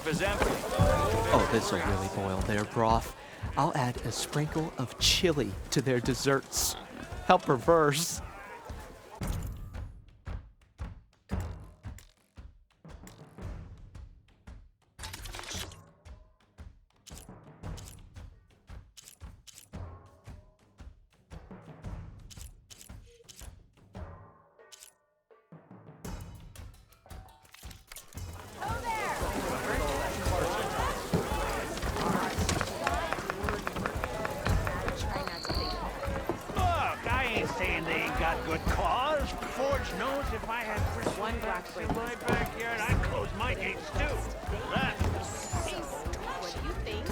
is empty. Oh, this'll really boil their broth. I'll add a sprinkle of chili to their desserts. How perverse. Look, I ain't saying they ain't got good cause. Forge knows if I had one black in my backyard, I'd close my gates too. That. What do you think?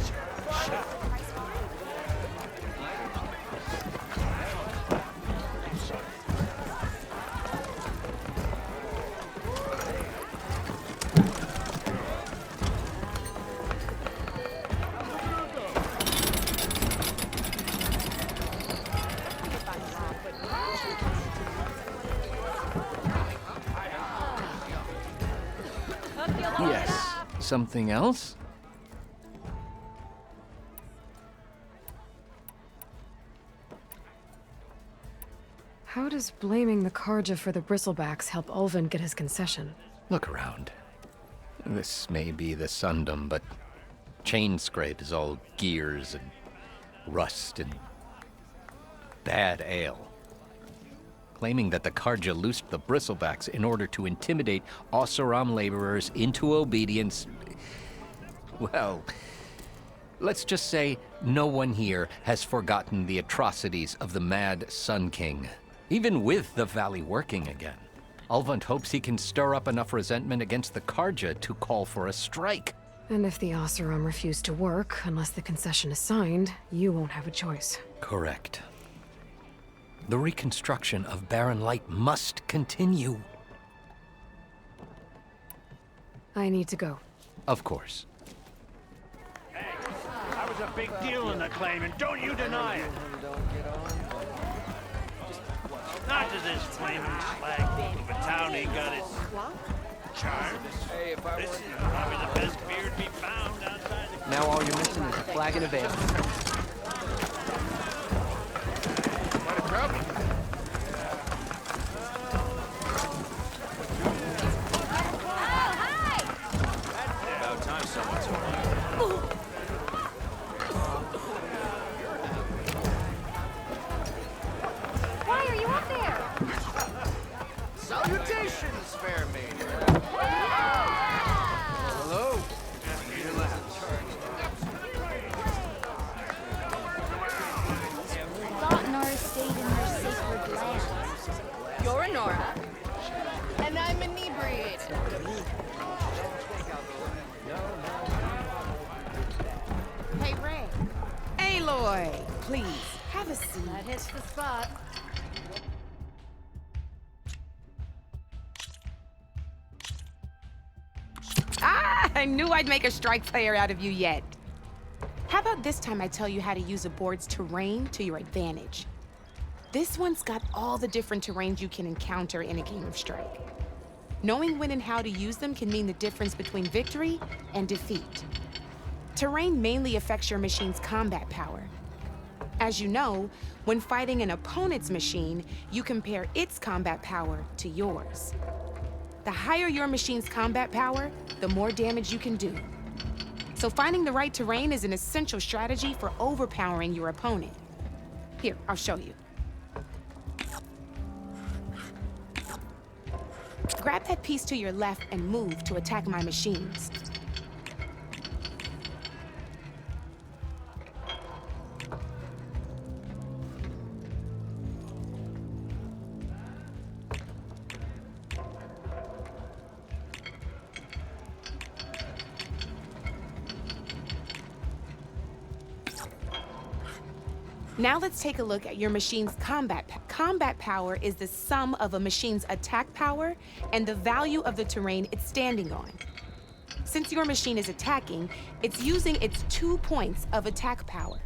Yes. Something else? How does blaming the Karja for the bristlebacks help Ulvin get his concession? Look around. This may be the Sundom, but Chain Scrape is all gears and rust and bad ale. Claiming that the Karja loosed the bristlebacks in order to intimidate Oseram laborers into obedience. Well, let's just say no one here has forgotten the atrocities of the Mad Sun King, even with the valley working again. Ulvund hopes he can stir up enough resentment against the Karja to call for a strike. And if the Oseram refuse to work, unless the concession is signed, you won't have a choice. Correct. The reconstruction of Barren Light must continue. I need to go. Of course. Hey, I was a big deal in the claim, and don't you deny it. Not that this flaming slag of a town ain't got its charm. This is probably the best beer to be found outside the... Now all you're missing is a flagon of ale. What a trouble. About time someone took one. Why are you up there? Salutations, fair maiden. Hello. Thought Nora stayed in her sacred land. You're a Nora. And I'm inebriated. Hey, Ray. Aloy, please, have a seat. That hits the spot. Ah, I knew I'd make a strike player out of you yet. How about this time I tell you how to use a board's terrain to your advantage? This one's got all the different terrains you can encounter in a game of Strike. Knowing when and how to use them can mean the difference between victory and defeat. Terrain mainly affects your machine's combat power. As you know, when fighting an opponent's machine, you compare its combat power to yours. The higher your machine's combat power, the more damage you can do. So finding the right terrain is an essential strategy for overpowering your opponent. Here, I'll show you. Grab that piece to your left and move to attack my machines. Now let's take a look at your machine's combat. Combat power is the sum of a machine's attack power and the value of the terrain it's standing on. Since your machine is attacking, it's using its 2 points of attack power.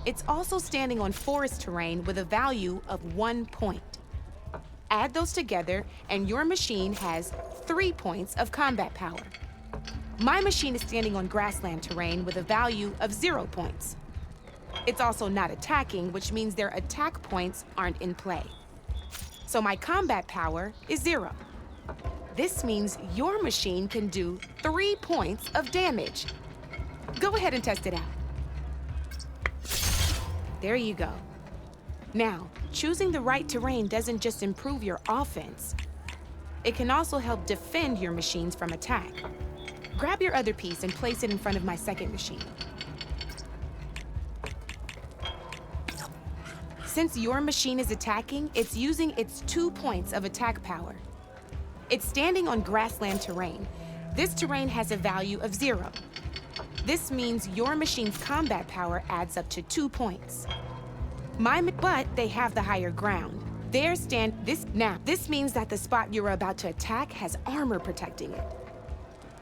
It's also standing on forest terrain with a value of 1 point. Add those together, and your machine has 3 points of combat power. My machine is standing on grassland terrain with a value of 0 points. It's also not attacking, which means their attack points aren't in play. So my combat power is 0. This means your machine can do 3 points of damage. Go ahead and test it out. There you go. Now, choosing the right terrain doesn't just improve your offense. It can also help defend your machines from attack. Grab your other piece and place it in front of my second machine. Since your machine is attacking, it's using its 2 points of attack power. It's standing on grassland terrain. This terrain has a value of 0. This means your machine's combat power adds up to 2 points. But they have the higher ground. This means that the spot you're about to attack has armor protecting it,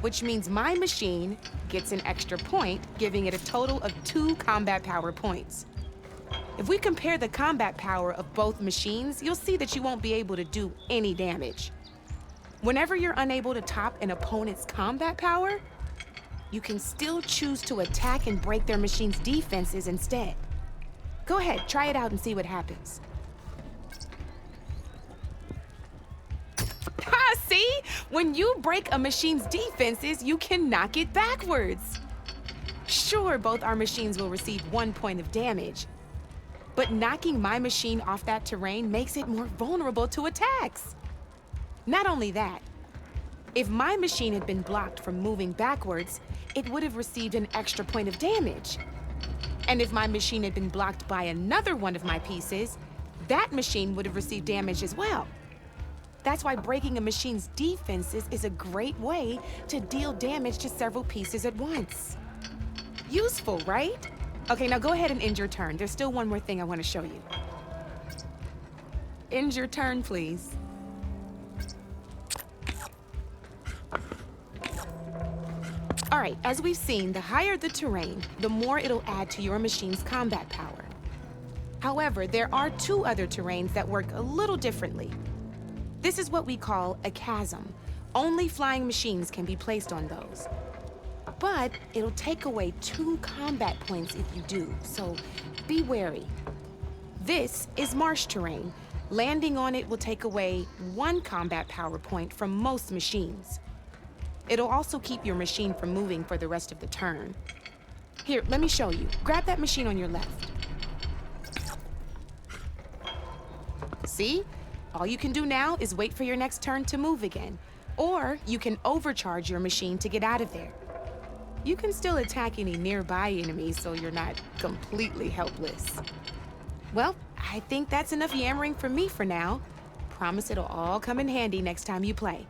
which means my machine gets an extra point, giving it a total of 2 combat power points. If we compare the combat power of both machines, you'll see that you won't be able to do any damage. Whenever you're unable to top an opponent's combat power, you can still choose to attack and break their machine's defenses instead. Go ahead, try it out and see what happens. Ha, see? When you break a machine's defenses, you can knock it backwards. Sure, both our machines will receive 1 point of damage, but knocking my machine off that terrain makes it more vulnerable to attacks. Not only that, if my machine had been blocked from moving backwards, it would have received an extra point of damage. And if my machine had been blocked by another one of my pieces, that machine would have received damage as well. That's why breaking a machine's defenses is a great way to deal damage to several pieces at once. Useful, right? Okay, now go ahead and end your turn. There's still one more thing I want to show you. End your turn, please. All right, as we've seen, the higher the terrain, the more it'll add to your machine's combat power. However, there are 2 other terrains that work a little differently. This is what we call a chasm. Only flying machines can be placed on those. But it'll take away 2 combat points if you do, so be wary. This is marsh terrain. Landing on it will take away 1 combat power point from most machines. It'll also keep your machine from moving for the rest of the turn. Here, let me show you. Grab that machine on your left. See? All you can do now is wait for your next turn to move again. Or you can overcharge your machine to get out of there. You can still attack any nearby enemies so you're not completely helpless. Well, I think that's enough yammering from me for now. Promise it'll all come in handy next time you play.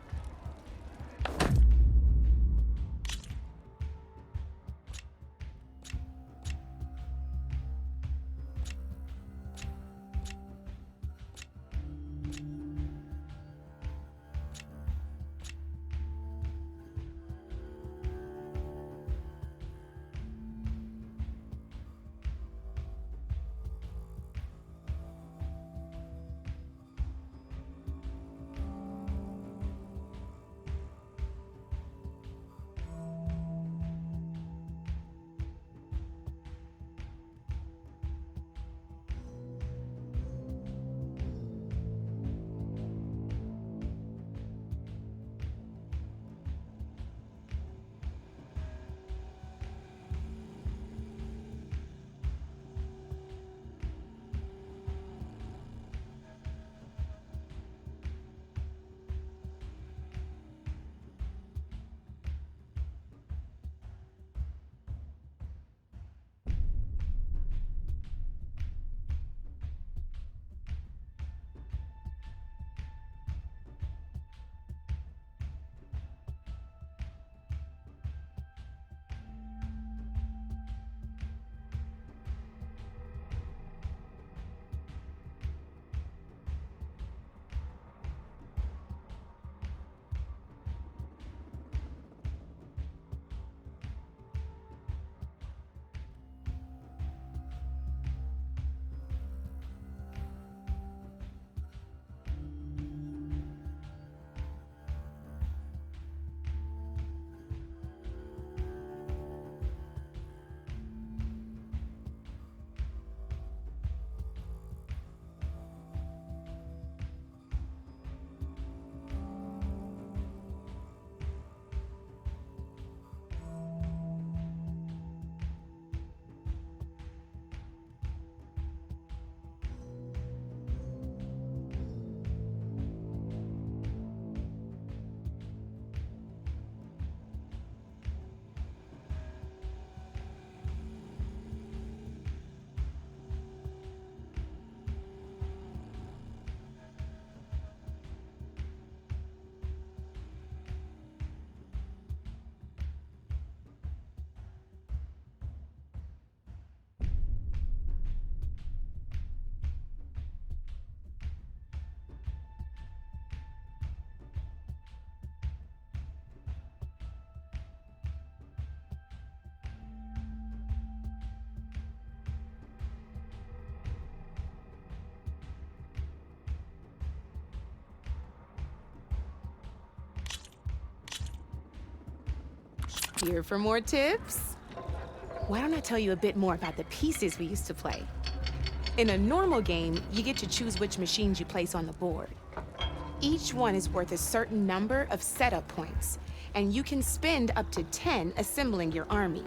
here for more tips? Why don't I tell you a bit more about the pieces we used to play? In a normal game, you get to choose which machines you place on the board. Each one is worth a certain number of setup points, and you can spend up to 10 assembling your army.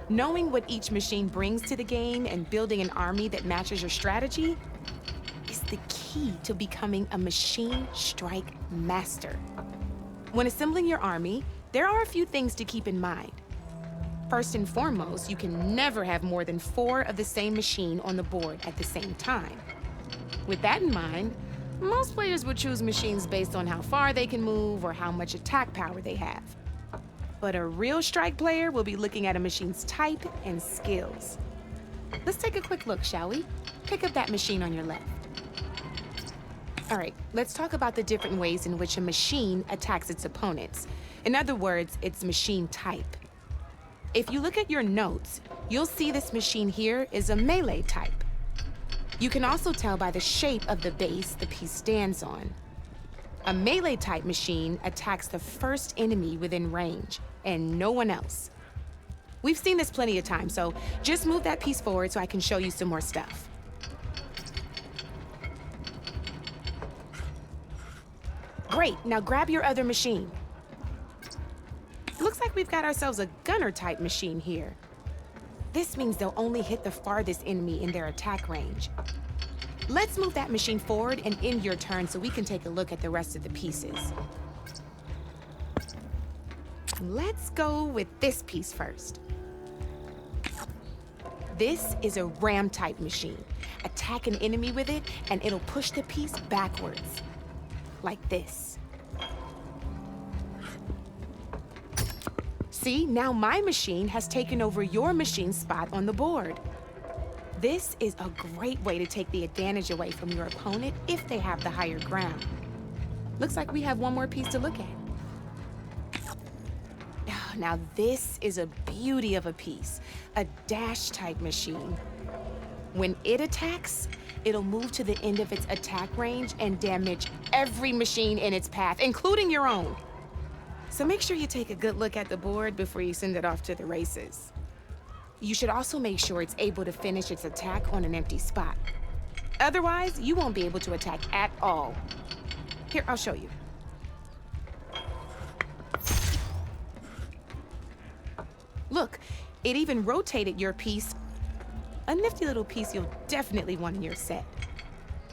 Knowing what each machine brings to the game and building an army that matches your strategy is the key to becoming a machine strike master. When assembling your army, there are a few things to keep in mind. First and foremost, you can never have more than 4 of the same machine on the board at the same time. With that in mind, most players would choose machines based on how far they can move or how much attack power they have. But a real strike player will be looking at a machine's type and skills. Let's take a quick look, shall we? Pick up that machine on your left. All right, let's talk about the different ways in which a machine attacks its opponents. In other words, its machine type. If you look at your notes, you'll see this machine here is a melee type. You can also tell by the shape of the base the piece stands on. A melee type machine attacks the first enemy within range, and no one else. We've seen this plenty of times, so just move that piece forward so I can show you some more stuff. Great, now grab your other machine. Looks like we've got ourselves a gunner type machine here. This means they'll only hit the farthest enemy in their attack range. Let's move that machine forward and end your turn so we can take a look at the rest of the pieces. Let's go with this piece first. This is a ram type machine. Attack an enemy with it and it'll push the piece backwards. Like this. See, now my machine has taken over your machine's spot on the board. This is a great way to take the advantage away from your opponent if they have the higher ground. Looks like we have one more piece to look at. Now this is a beauty of a piece, a dash type machine. When it attacks, it'll move to the end of its attack range and damage every machine in its path, including your own. So make sure you take a good look at the board before you send it off to the races. You should also make sure it's able to finish its attack on an empty spot. Otherwise, you won't be able to attack at all. Here, I'll show you. Look, it even rotated your piece. A nifty little piece you'll definitely want in your set.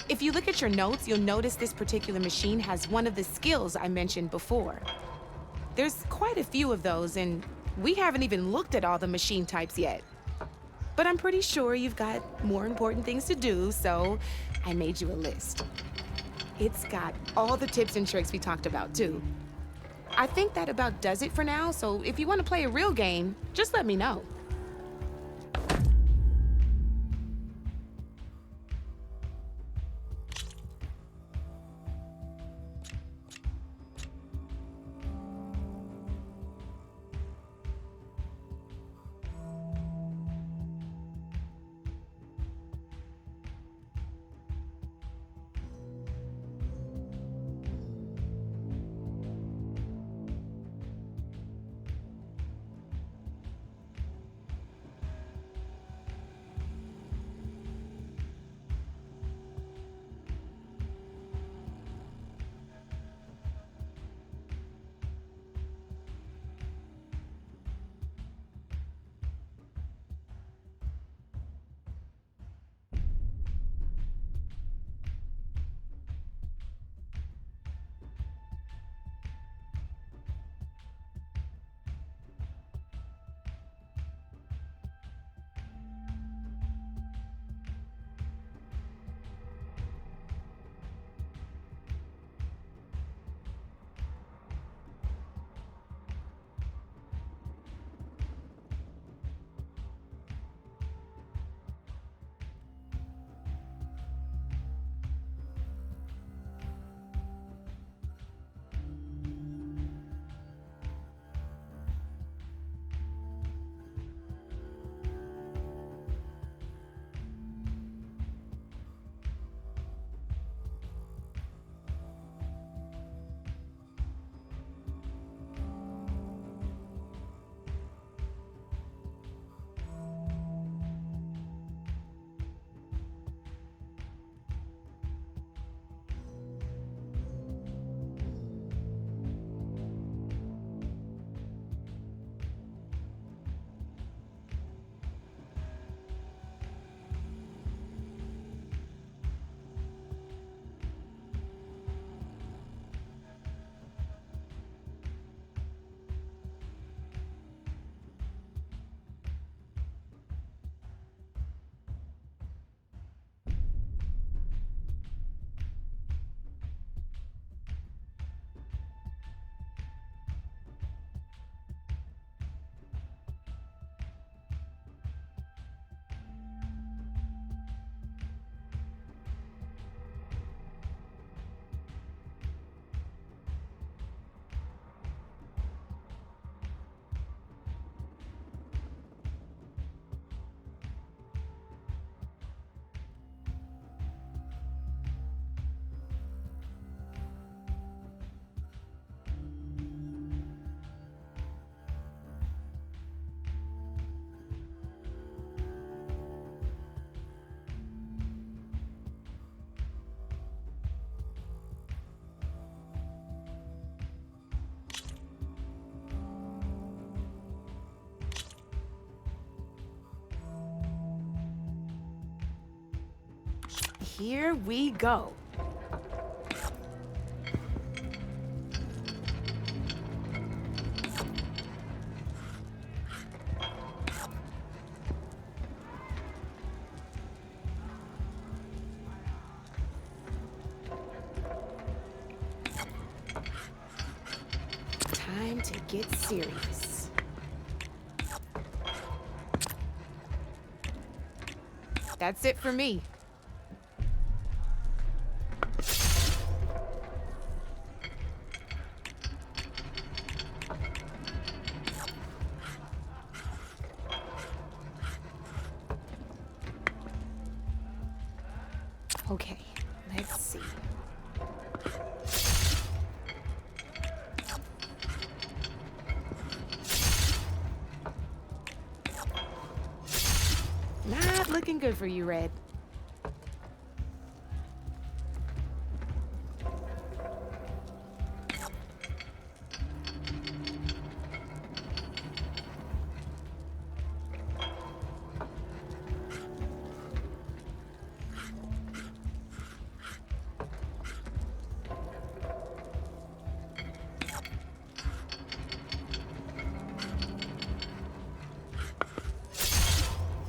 If you look at your notes, you'll notice this particular machine has one of the skills I mentioned before. There's quite a few of those, and we haven't even looked at all the machine types yet. But I'm pretty sure you've got more important things to do, so I made you a list. It's got all the tips and tricks we talked about, too. I think that about does it for now, so if you want to play a real game, just let me know. Here we go. Time to get serious. That's it for me. Okay, let's see. Not looking good for you, Red.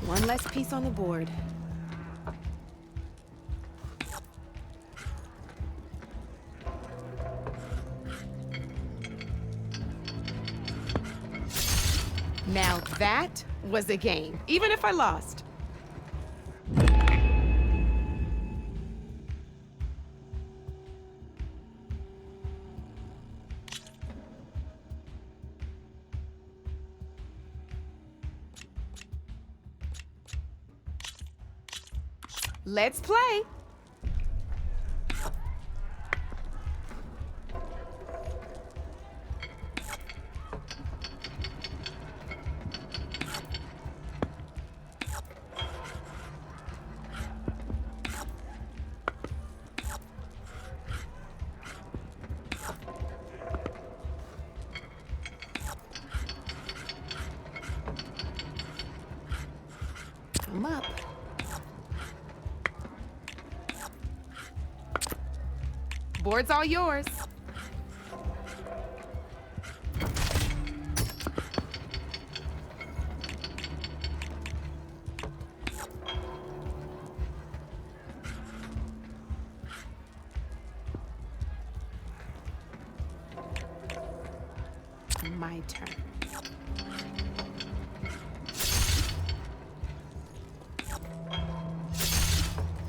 One less piece on the board. Now that was a game, even if I lost. Let's play. I'm up. Board's all yours. My turn.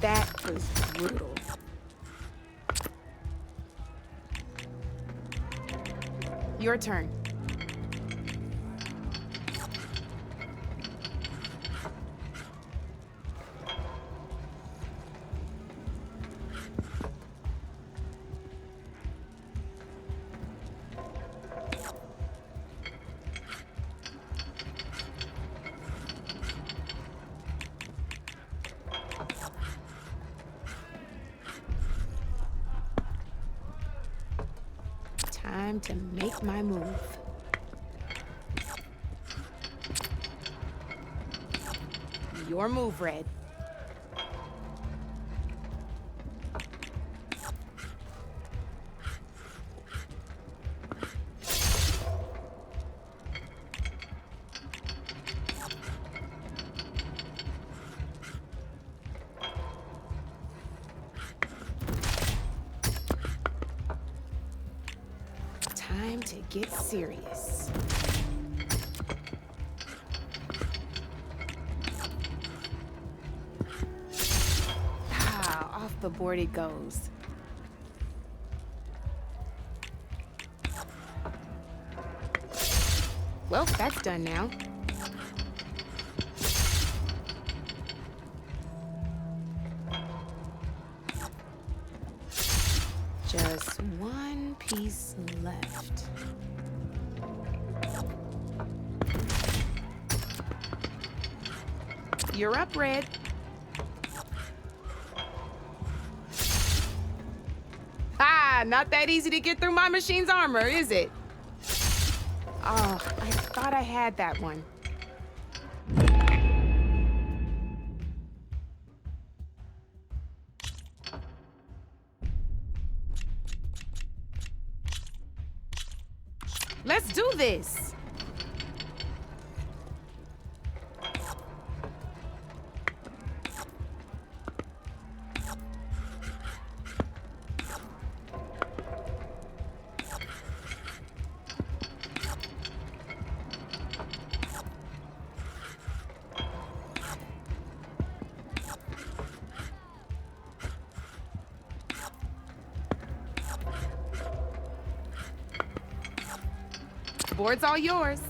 That was brutal. Your turn. Time to make my move. Your move, Red. Time to get serious. Off the board it goes. Well, that's done now. Just one piece left. You're up, Red. Not that easy to get through my machine's armor, is it? Oh, I thought I had that one. Let's do this. Board's all yours.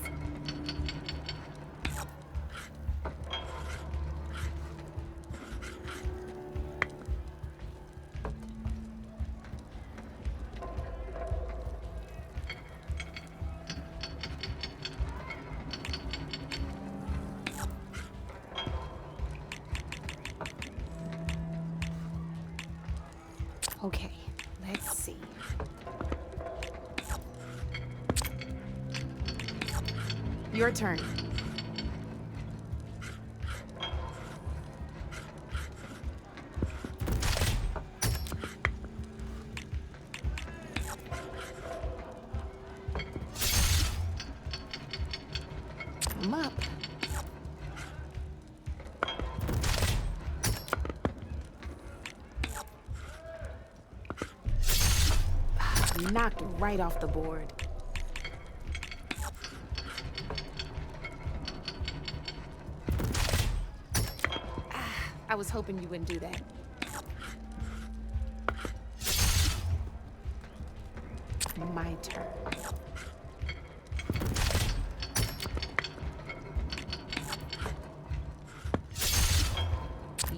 Okay, let's see. Your turn. I'm up. Knocked right off the board. I was hoping you wouldn't do that. My turn.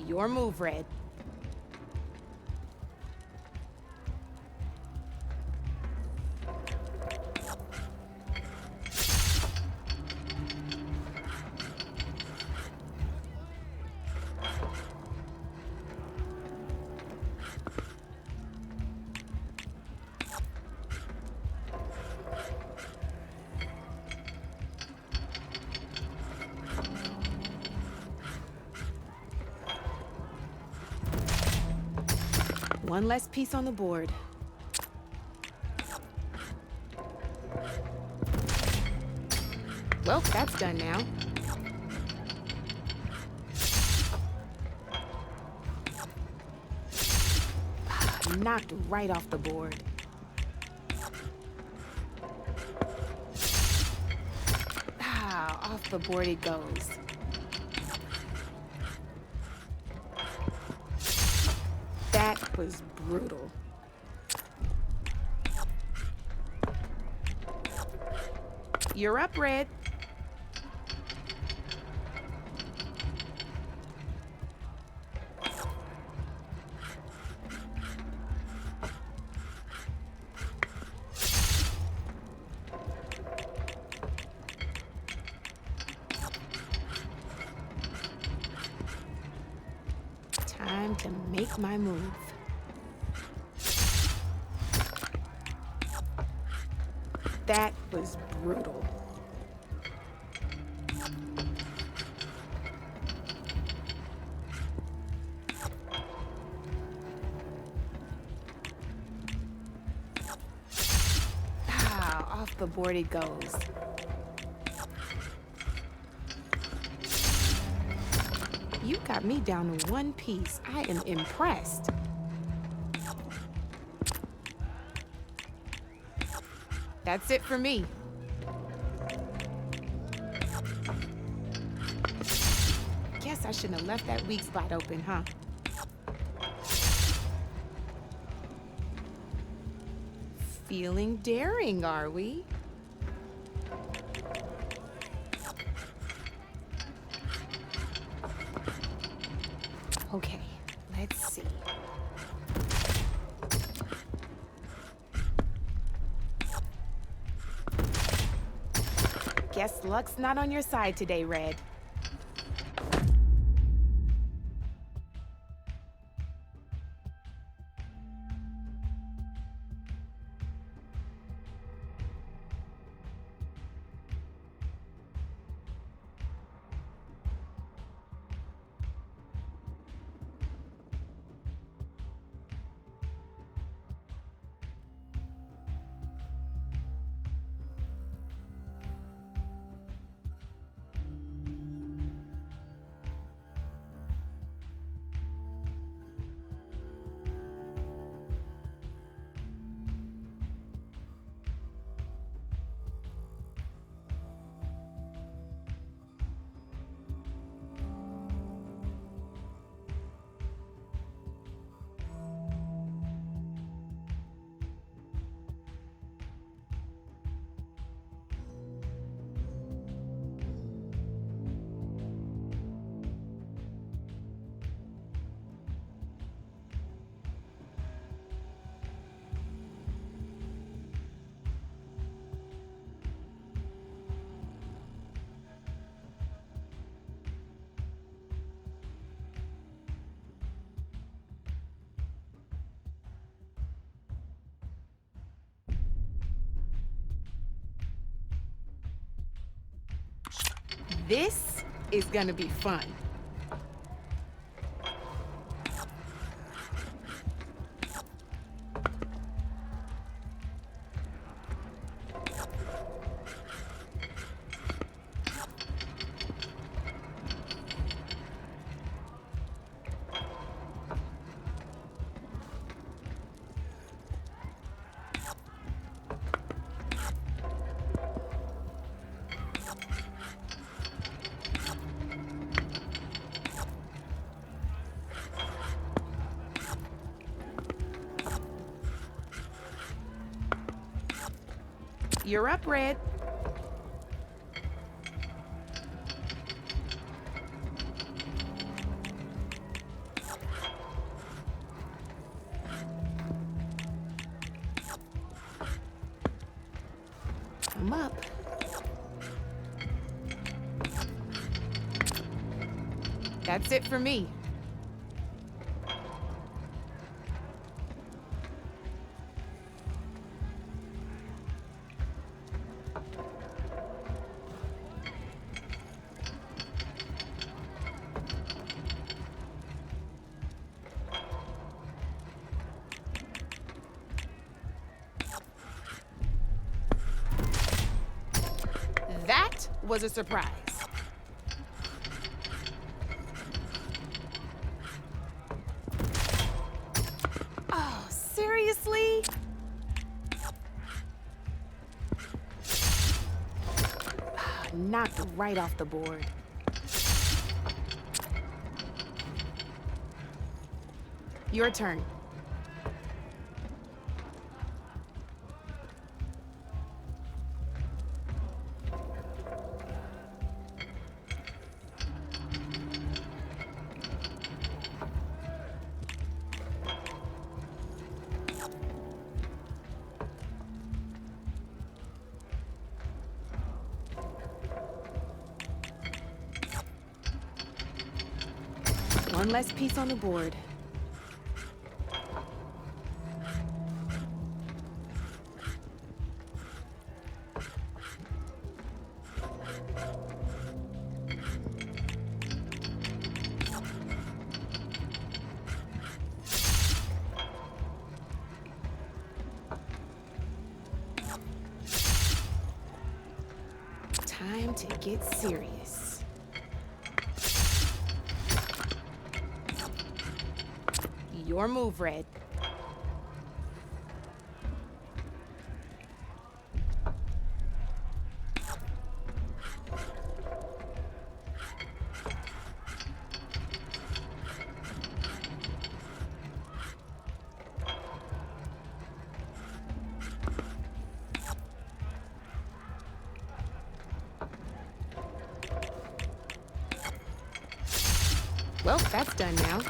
Your move, Red. One less piece on the board. Well, that's done now. Knocked right off the board. Off the board it goes. That was brutal. You're up, Red. Time to make my move. That was brutal. Off the board it goes. You got me down to one piece. I am impressed. That's it for me. Guess I shouldn't have left that weak spot open, huh? Feeling daring, are we? Okay, let's see. Guess luck's not on your side today, Red. This is gonna be fun. You're up, Red. I'm up. That's it for me. That was a surprise. Oh, seriously? Knocked right off the board. Your turn. One less piece on the board. Time to get serious. Your move, Red. Well, that's done now.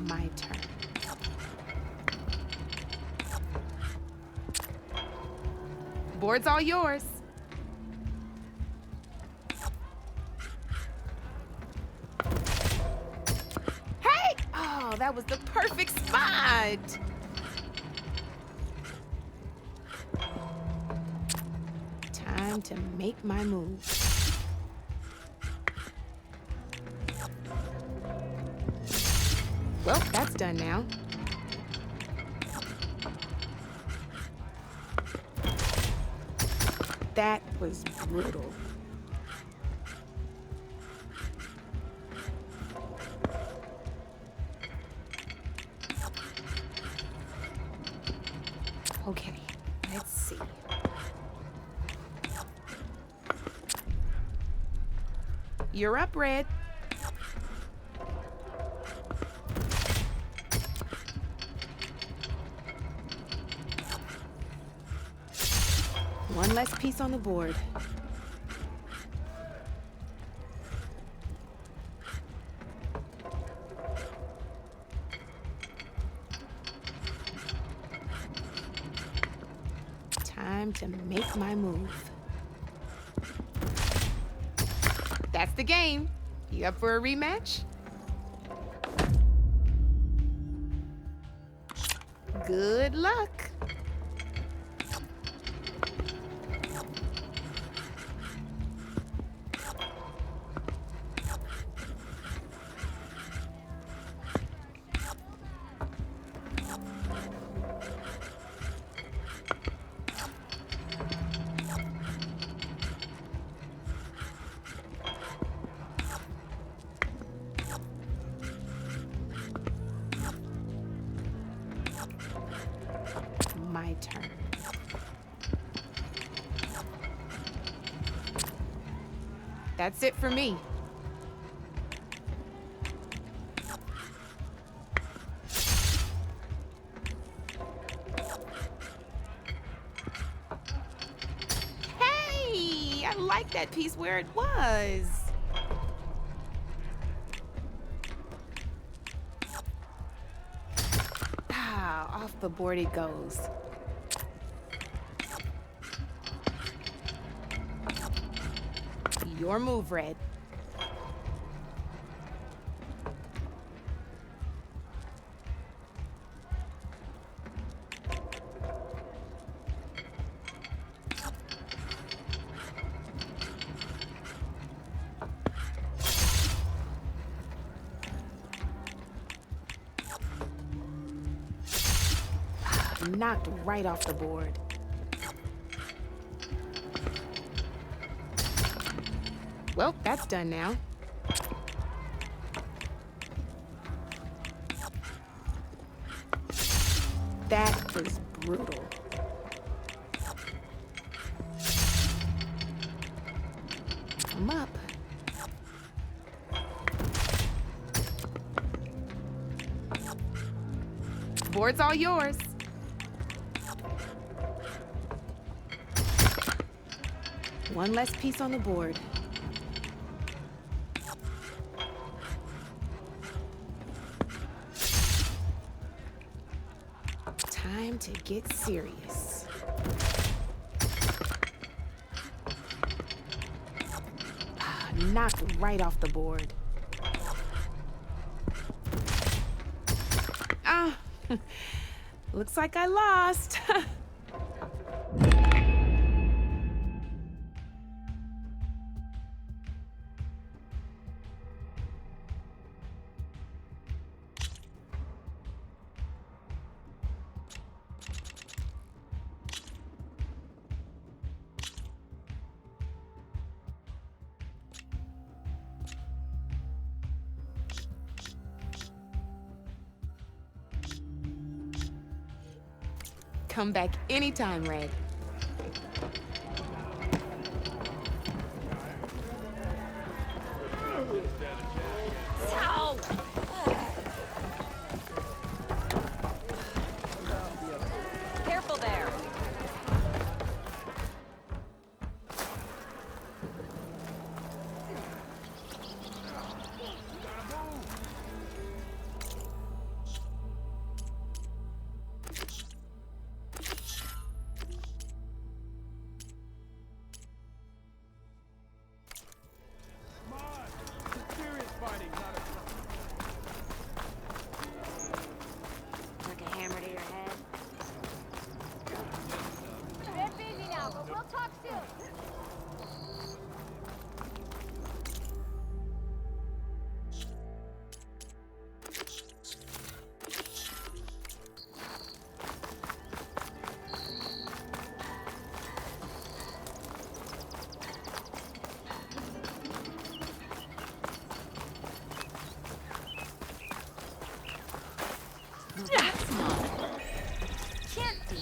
My turn. Board's all yours. Hey! Oh, that was the perfect spot. Time to make my move. Well, that's done now. That was brutal. Okay, let's see. You're up, Red. One less piece on the board. Time to make my move. That's the game. You up for a rematch? Good luck. My turn. That's it for me. Hey, I like that piece where it was. Ah, off the board it goes. Your move, Red. Knocked right off the board. Well, that's done now. That was brutal. I'm up. Board's all yours. One less piece on the board. Time to get serious. Knocked right off the board. Ah, looks like I lost. Come back anytime, Red. Careful there. Took a hammer to your head. Get busy now, but we'll talk soon. That's not. Can't be.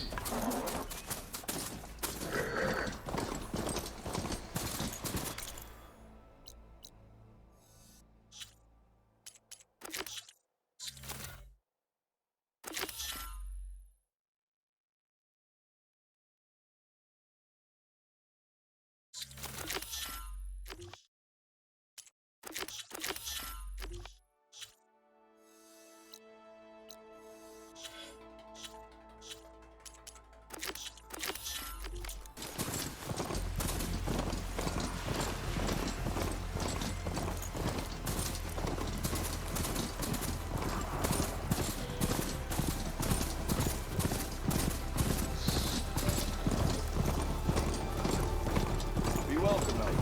You're welcome, Elder.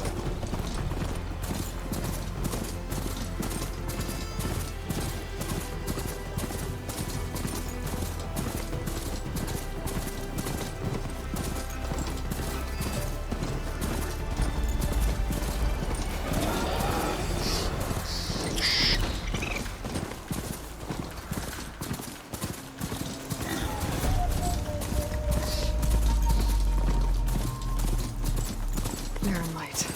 Barren light.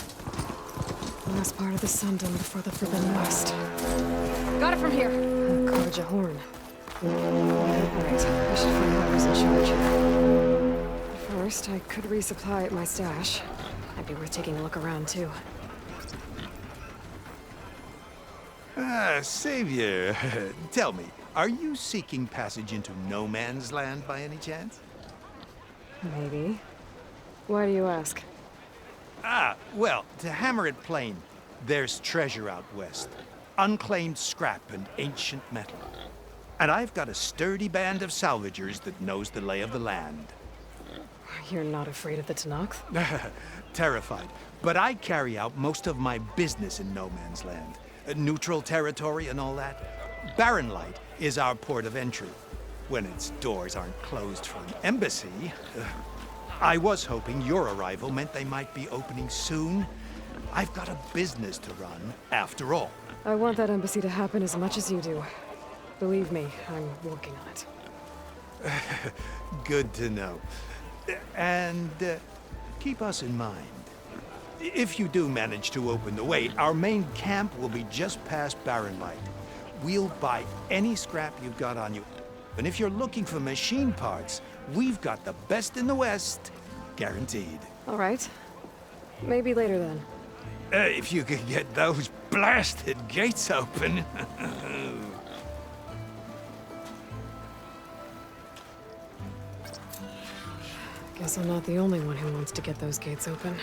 Last part of the Sundom before the Forbidden West. Got it from here. A Karja horn. Right, I should find out who's in charge here. First, I could resupply at my stash. Might be worth taking a look around, too. Ah, Savior, tell me, are you seeking passage into no man's land by any chance? Maybe. Why do you ask? Ah, well, to hammer it plain, there's treasure out west. Unclaimed scrap and ancient metal. And I've got a sturdy band of salvagers that knows the lay of the land. You're not afraid of the Tanakh? Terrified. But I carry out most of my business in no man's land. Neutral territory and all that. Barren Light is our port of entry. When its doors aren't closed from embassy. I was hoping your arrival meant they might be opening soon. I've got a business to run, after all. I want that embassy to happen as much as you do. Believe me, I'm working on it. Good to know. And keep us in mind. If you do manage to open the way, our main camp will be just past Barren Light. We'll buy any scrap you've got on you. And if you're looking for machine parts, we've got the best in the West, guaranteed. All right. Maybe later then. If you could get those blasted gates open. Guess I'm not the only one who wants to get those gates open.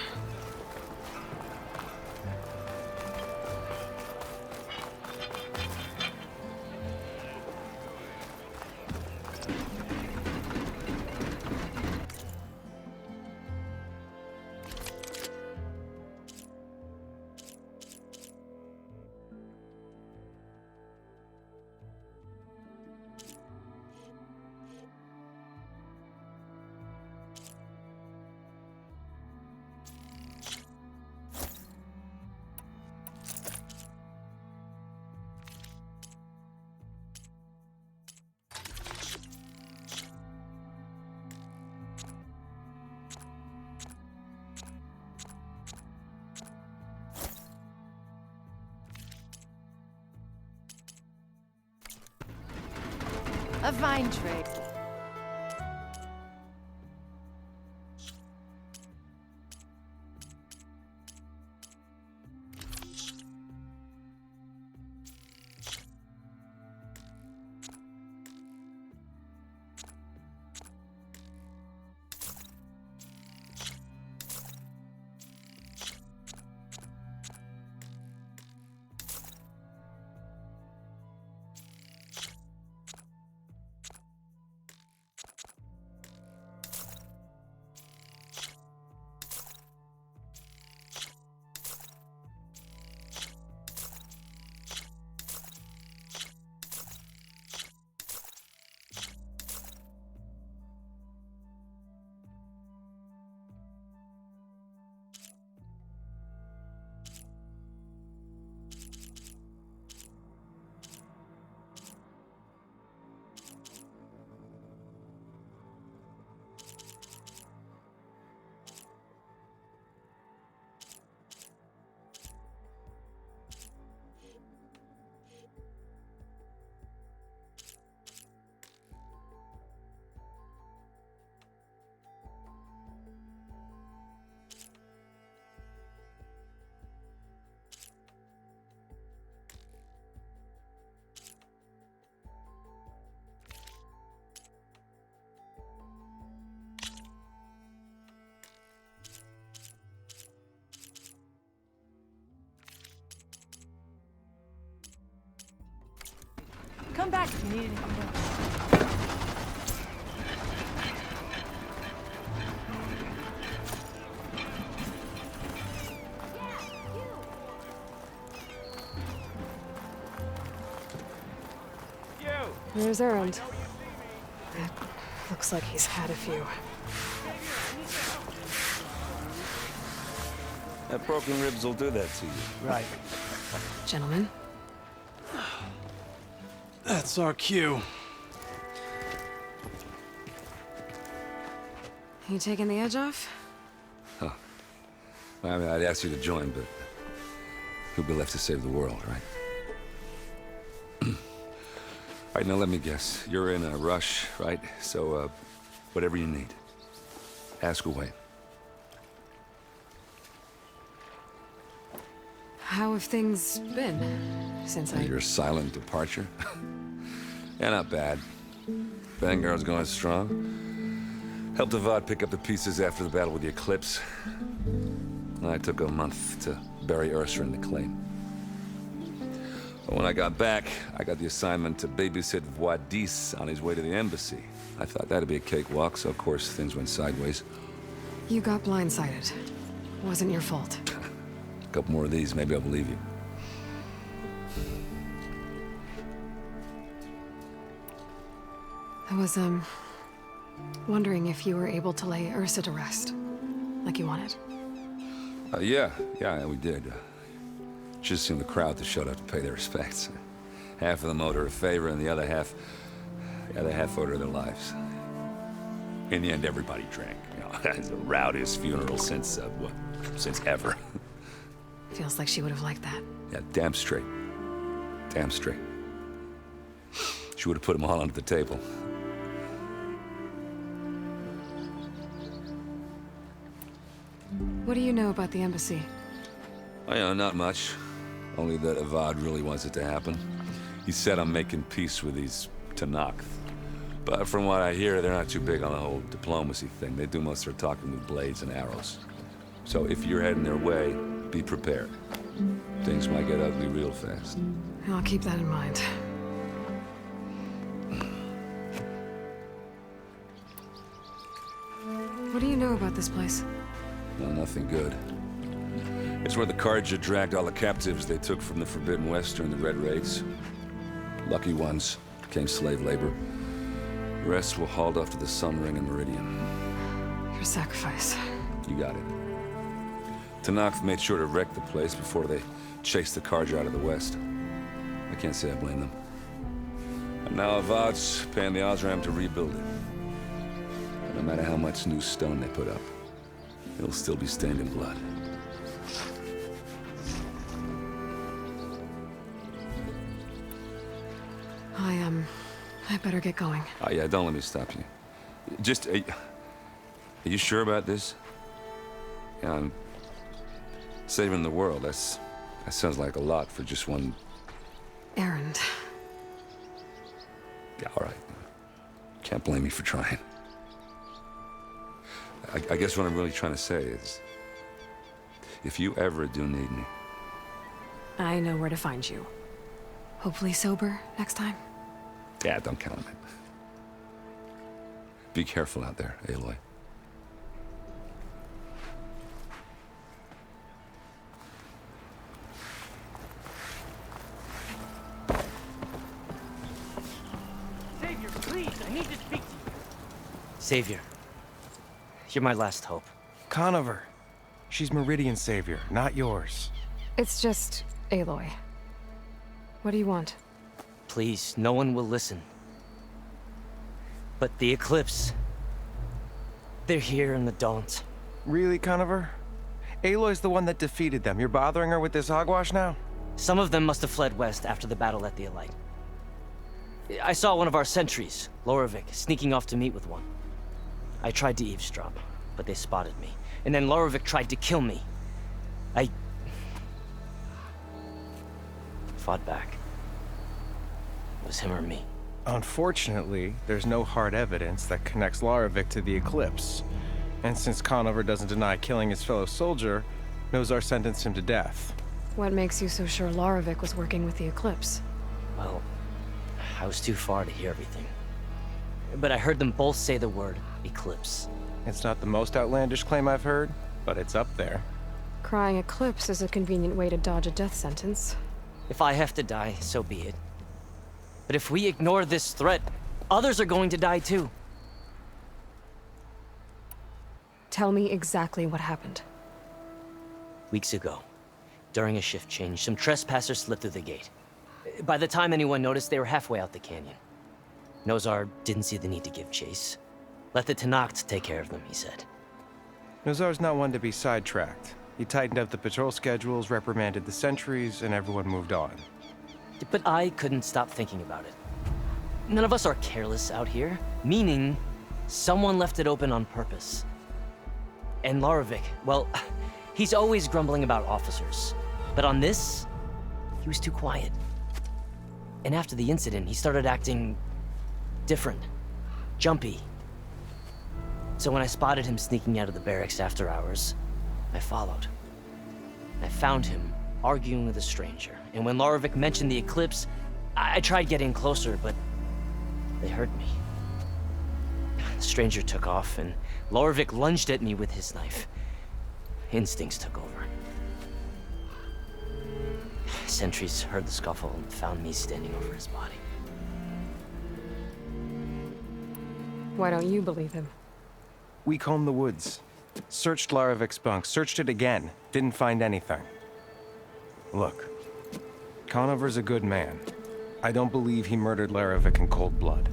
A fine trade. Come back if you need anything else. There's Erend. It looks like he's had a few. That broken ribs will do that to you. Right. Gentlemen, That's our cue. you taking the edge off? I mean, I'd ask you to join, but who'll be left to save the world, right? All right, now let me guess. You're in a rush, right? So, whatever you need, ask away. How have things been since I... Your silent departure? Yeah, not bad. Vanguard's going strong. Helped Avad pick up the pieces after the battle with the Eclipse. I took a month to bury Ursa in the claim. But when I got back, I got the assignment to babysit Wadis on his way to the embassy. I thought that'd be a cakewalk, so of course things went sideways. You got blindsided. Wasn't your fault. A couple more of these, maybe I'll believe you. I was, wondering if you were able to lay Ursa to rest, like you wanted. Yeah, we did. Just seemed the crowd that showed up to pay their respects. Half of them owed her a favor, and the other half owed her their lives. In the end, everybody drank. You know, it's the rowdiest funeral since ever. Feels like she would have liked that. Yeah, damn straight. Damn straight. She would have put them all under the table. What do you know about the embassy? Oh, yeah, not much. Only that Avad really wants it to happen. He said I'm making peace with these Tanakh. But from what I hear, they're not too big on the whole diplomacy thing. They do most of their talking with blades and arrows. So if you're heading their way, be prepared. Things might get ugly real fast. I'll keep that in mind. What do you know about this place? No, nothing good. It's where the Carja dragged all the captives they took from the Forbidden West during the Red Raids. Lucky ones became slave labor. The rest were hauled off to the Sun Ring and Meridian. Your sacrifice. You got it. Tanakh made sure to wreck the place before they chased the Carja out of the West. I can't say I blame them. And now Avad's paying the Osram to rebuild it. And no matter how much new stone they put up, it'll still be stained in blood. I better get going. Oh, yeah, don't let me stop you. Just, are you sure about this? Yeah, I'm saving the world. That sounds like a lot for just one... Erend. Yeah, all right. Can't blame me for trying. I guess what I'm really trying to say is, if you ever do need me... I know where to find you. Hopefully sober next time. Yeah, don't count on it. Be careful out there, Aloy. Savior, please, I need to speak to you. Savior, you're my last hope. Conover. She's Meridian's savior, not yours. It's just Aloy. What do you want? Please, no one will listen. But the Eclipse... they're here and the don't. Really, Conover? Aloy's the one that defeated them. You're bothering her with this hogwash now? Some of them must have fled west after the battle at the Elite. I saw one of our sentries, Loravik, sneaking off to meet with one. I tried to eavesdrop, but they spotted me. And then Loravik tried to kill me. I... fought back. It was him or me. Unfortunately, there's no hard evidence that connects Loravik to the Eclipse. And since Conover doesn't deny killing his fellow soldier, Nozar sentenced him to death. What makes you so sure Loravik was working with the Eclipse? Well, I was too far to hear everything. But I heard them both say the word Eclipse. It's not the most outlandish claim I've heard, but it's up there. Crying Eclipse is a convenient way to dodge a death sentence. If I have to die, so be it. But if we ignore this threat, others are going to die too. Tell me exactly what happened. Weeks ago, during a shift change, some trespassers slipped through the gate. By the time anyone noticed, they were halfway out the canyon. Nozar didn't see the need to give chase. Let the Tenakth take care of them, he said. Nozar's not one to be sidetracked. He tightened up the patrol schedules, reprimanded the sentries, and everyone moved on. But I couldn't stop thinking about it. None of us are careless out here, meaning someone left it open on purpose. And Larovic, well, he's always grumbling about officers. But on this, he was too quiet. And after the incident, he started acting different, jumpy. So when I spotted him sneaking out of the barracks after hours, I followed. I found him arguing with a stranger. And when Larovic mentioned the eclipse, I tried getting closer, but they heard me. The stranger took off, and Larovic lunged at me with his knife. Instincts took over. Sentries heard the scuffle and found me standing over his body. Why don't you believe him? We combed the woods. Searched Larovic's bunk, searched it again. Didn't find anything. Look, Conover's a good man. I don't believe he murdered Larovic in cold blood.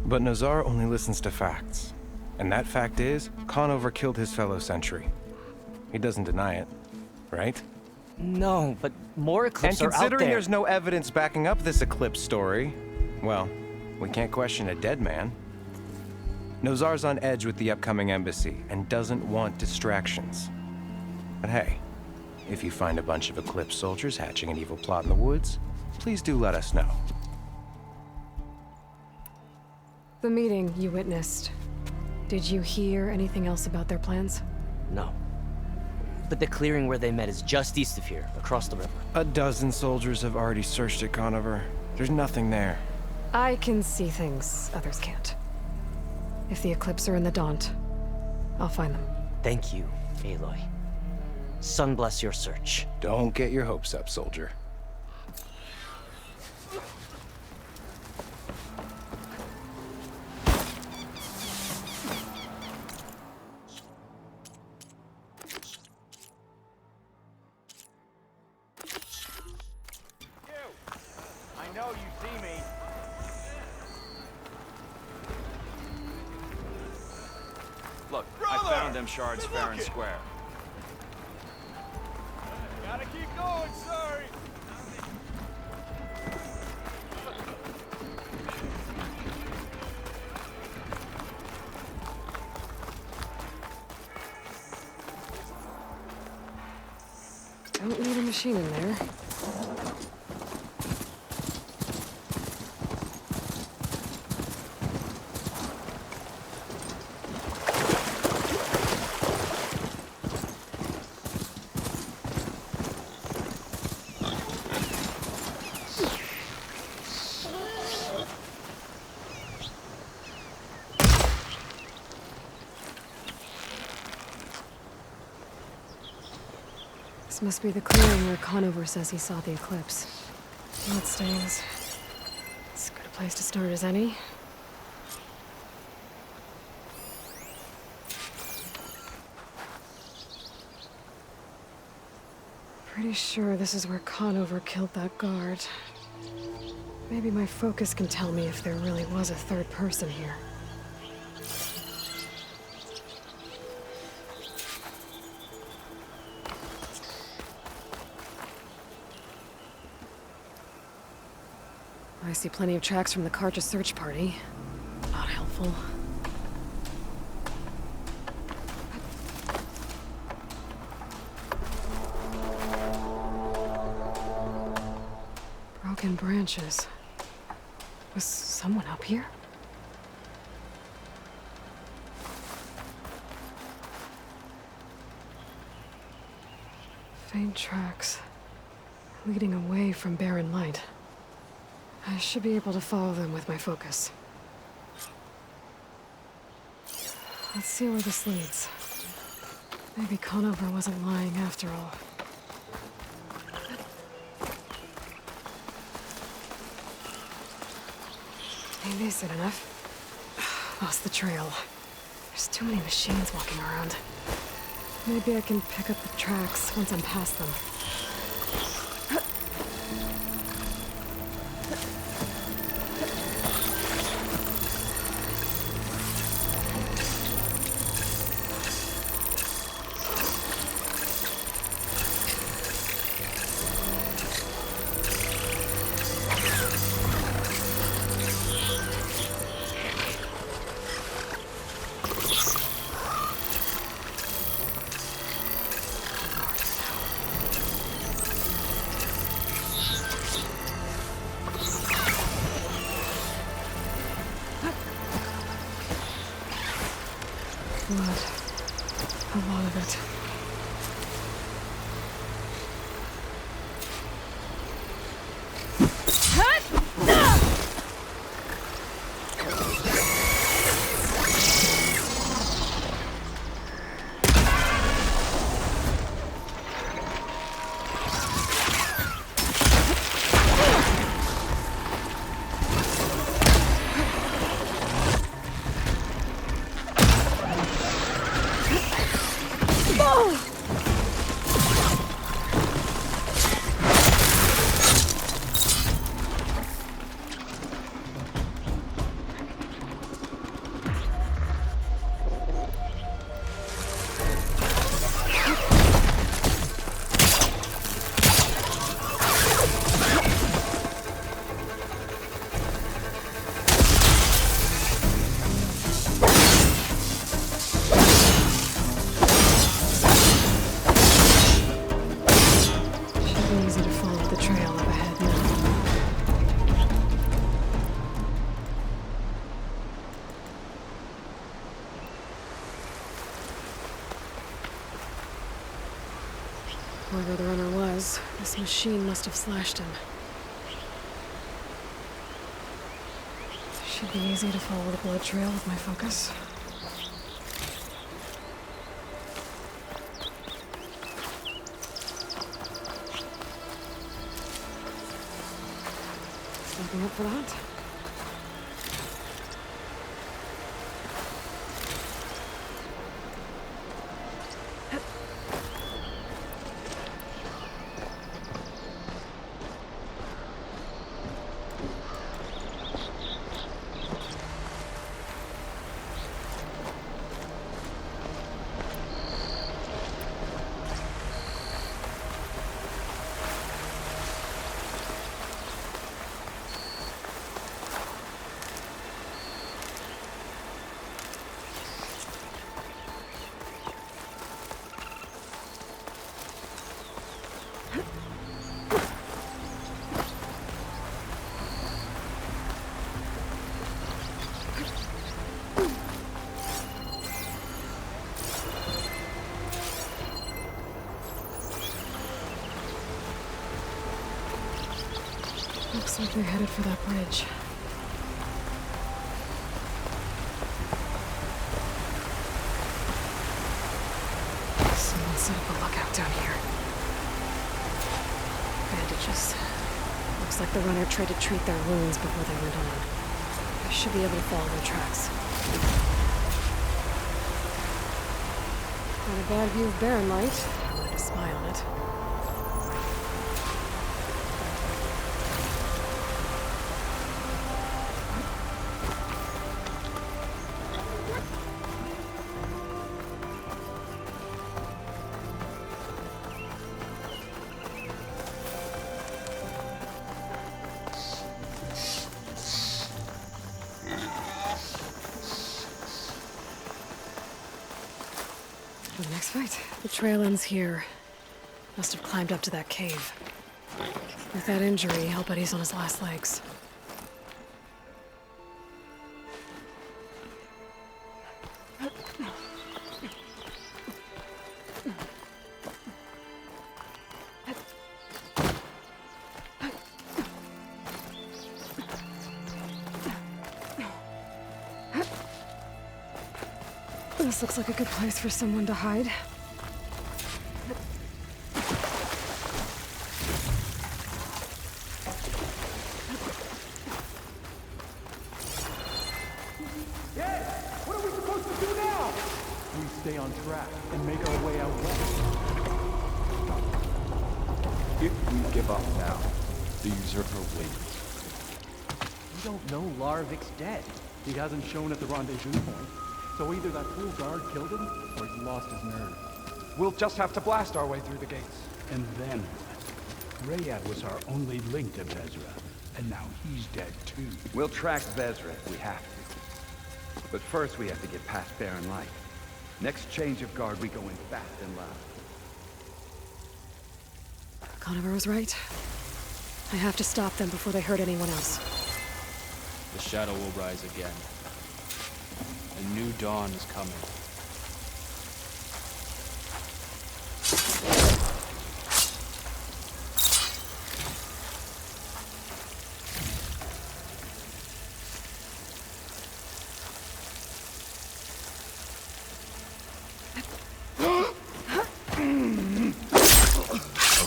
But Nozar only listens to facts. And that fact is, Conover killed his fellow sentry. He doesn't deny it, right? No, but more eclipses are out there. And considering there's no evidence backing up this eclipse story, well, we can't question a dead man. Nozar's on edge with the upcoming embassy and doesn't want distractions. But hey, if you find a bunch of Eclipse soldiers hatching an evil plot in the woods, please do let us know. The meeting you witnessed. Did you hear anything else about their plans? No. But the clearing where they met is just east of here, across the river. A dozen soldiers have already searched it, Conover. There's nothing there. I can see things others can't. If the Eclipse are in the Daunt, I'll find them. Thank you, Aloy. Sun bless your search. Don't get your hopes up, soldier. I know you see me. Look, Brother! I found them shards fair and square. Gotta keep going, sorry. Don't need a machine in there. This must be the clearing where Conover says he saw the eclipse. Bloodstains. It's as good a place to start as any. Pretty sure this is where Conover killed that guard. Maybe my focus can tell me if there really was a third person here. I see plenty of tracks from the Karja search party. Not helpful. Broken branches. Was someone up here? Faint tracks, leading away from barren light. I should be able to follow them with my focus. Let's see where this leads. Maybe Conover wasn't lying after all. Ain't decent enough. Lost the trail. There's too many machines walking around. Maybe I can pick up the tracks once I'm past them. Blood. A lot of it. Whoever the runner was, this machine must have slashed him. Should be easy to follow the blood trail with my focus. Something up for that? Looks like they're headed for that bridge. Someone set up a lookout down here. Bandages. Looks like the runner tried to treat their wounds before they went on. I should be able to follow their tracks. Not a bad view of barren light. With a smile on it. The next fight. The trail ends here. Must have climbed up to that cave. With that injury, I'll bet he's on his last legs. This looks like a good place for someone to hide. If we give up now, the usurper wins. We don't know Larvik's dead. He hasn't shown at the rendezvous point. So either that fool guard killed him, or he's lost his nerve. We'll just have to blast our way through the gates. And then what? Rayad was our only link to Vezra, and now he's dead too. We'll track Vezra if we have to. But first we have to get past Barren Light. Next change of guard, we go in fast and loud. Conover was right. I have to stop them before they hurt anyone else. The shadow will rise again. A new dawn is coming.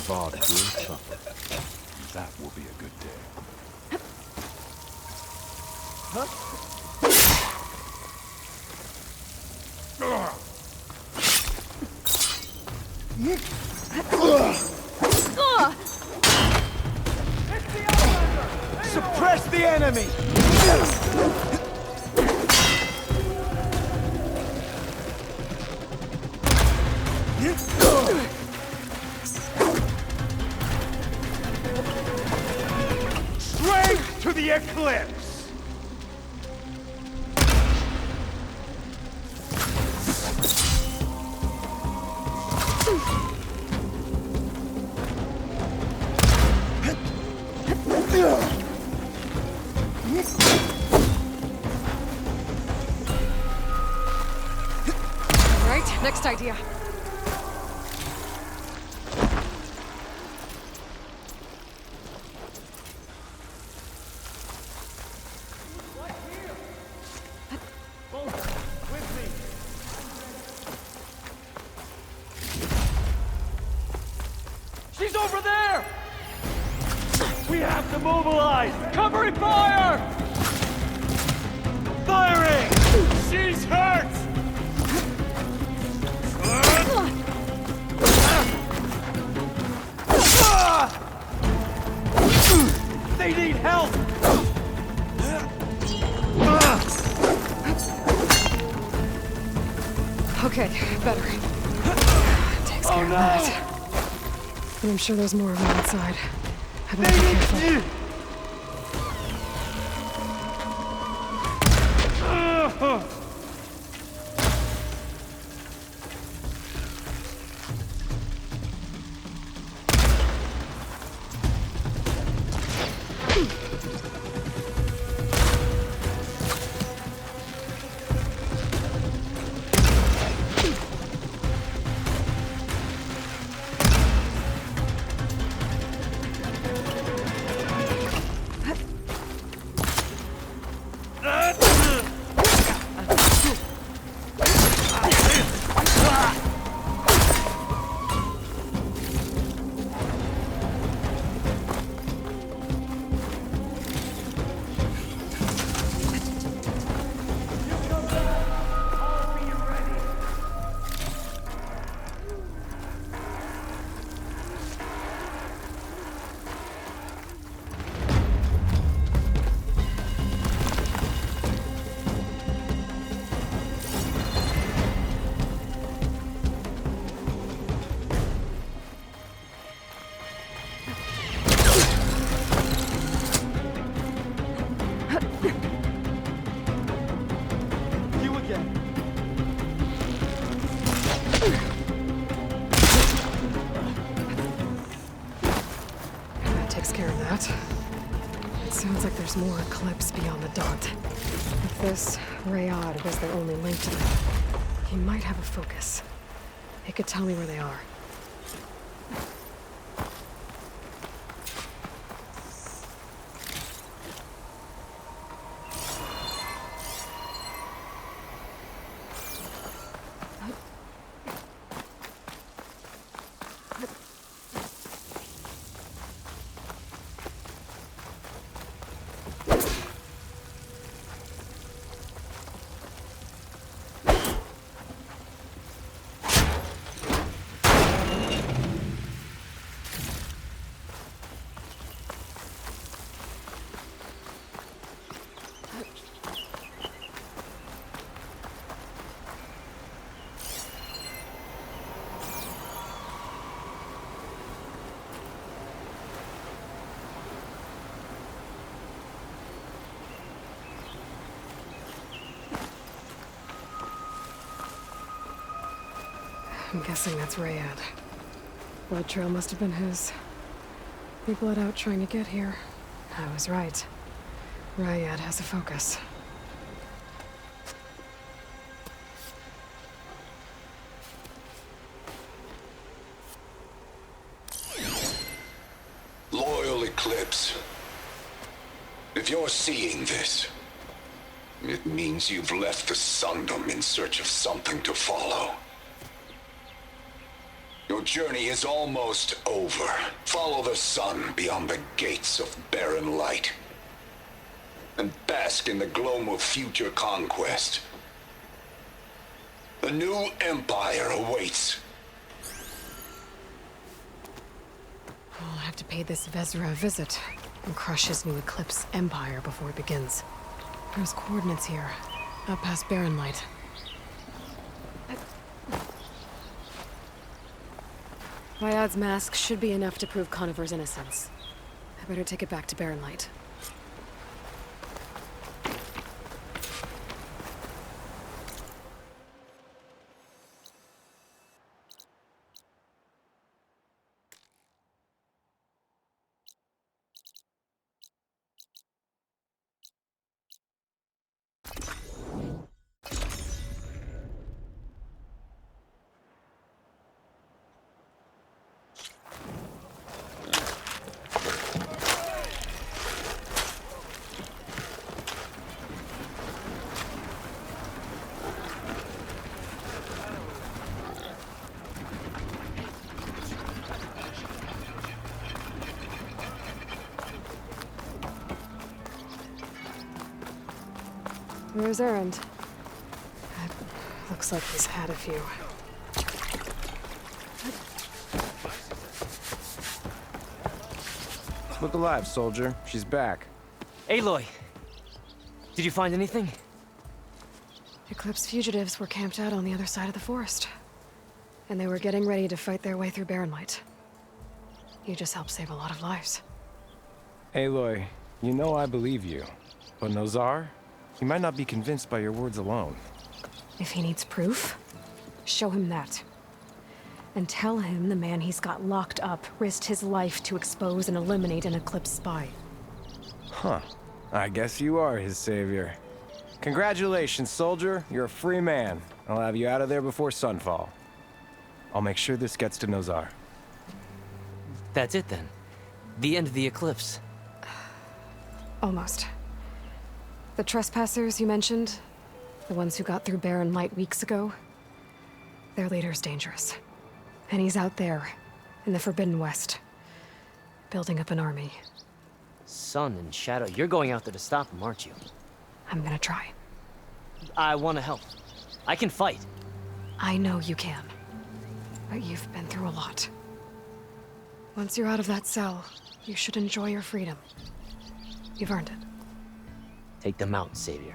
Avad will suffer. That will be a good day. Suppress the enemy! Straight to the eclipse! All right, next idea. She's over there! We have to mobilize! Covering fire! Firing! She's hurt! They need help! Okay, better. Takes care of that. But I'm sure there's more of them inside. I better be careful. Sounds like there's more Eclipse beyond the dot. If this Rayad was their only link to them, he might have a focus. He could tell me where they are. I'm guessing that's Rayad. Blood trail must have been his. He bled out trying to get here. I was right. Rayad has a focus. Loyal Eclipse. If you're seeing this, it means you've left the Sundom in search of something to follow. Your journey is almost over. Follow the sun beyond the gates of barren light, and bask in the gloam of future conquest. A new empire awaits. I'll have to pay this Vezra a visit and crush his new Eclipse empire before it begins. There's coordinates here, up past Barren Light. Rayad's mask should be enough to prove Conover's innocence. I better take it back to Barren Light. Where's Erend? Looks like he's had a few. Look alive, soldier. She's back. Aloy! Did you find anything? Eclipse fugitives were camped out on the other side of the forest. And they were getting ready to fight their way through Barren Light. You just helped save a lot of lives. Aloy, you know I believe you. But Nozar? He might not be convinced by your words alone. If he needs proof, show him that. And tell him the man he's got locked up risked his life to expose and eliminate an Eclipse spy. Huh. I guess you are his savior. Congratulations, soldier. You're a free man. I'll have you out of there before sunfall. I'll make sure this gets to Nozar. That's it then. The end of the Eclipse. Almost. The trespassers you mentioned, the ones who got through Barren Light weeks ago, their leader's dangerous. And he's out there, in the Forbidden West, building up an army. Sun and Shadow, you're going out there to stop him, aren't you? I'm gonna try. I want to help. I can fight. I know you can. But you've been through a lot. Once you're out of that cell, you should enjoy your freedom. You've earned it. Take them out, Savior.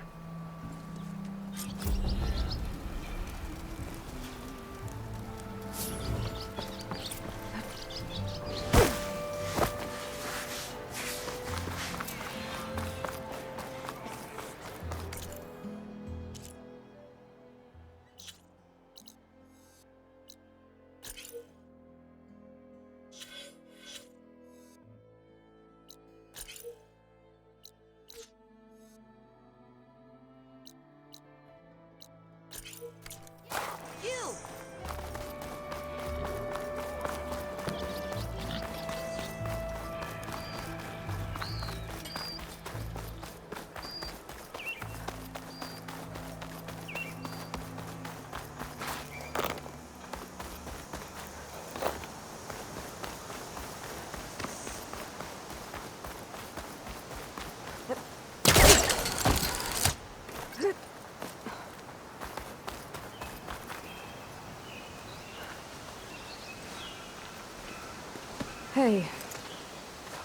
Hey,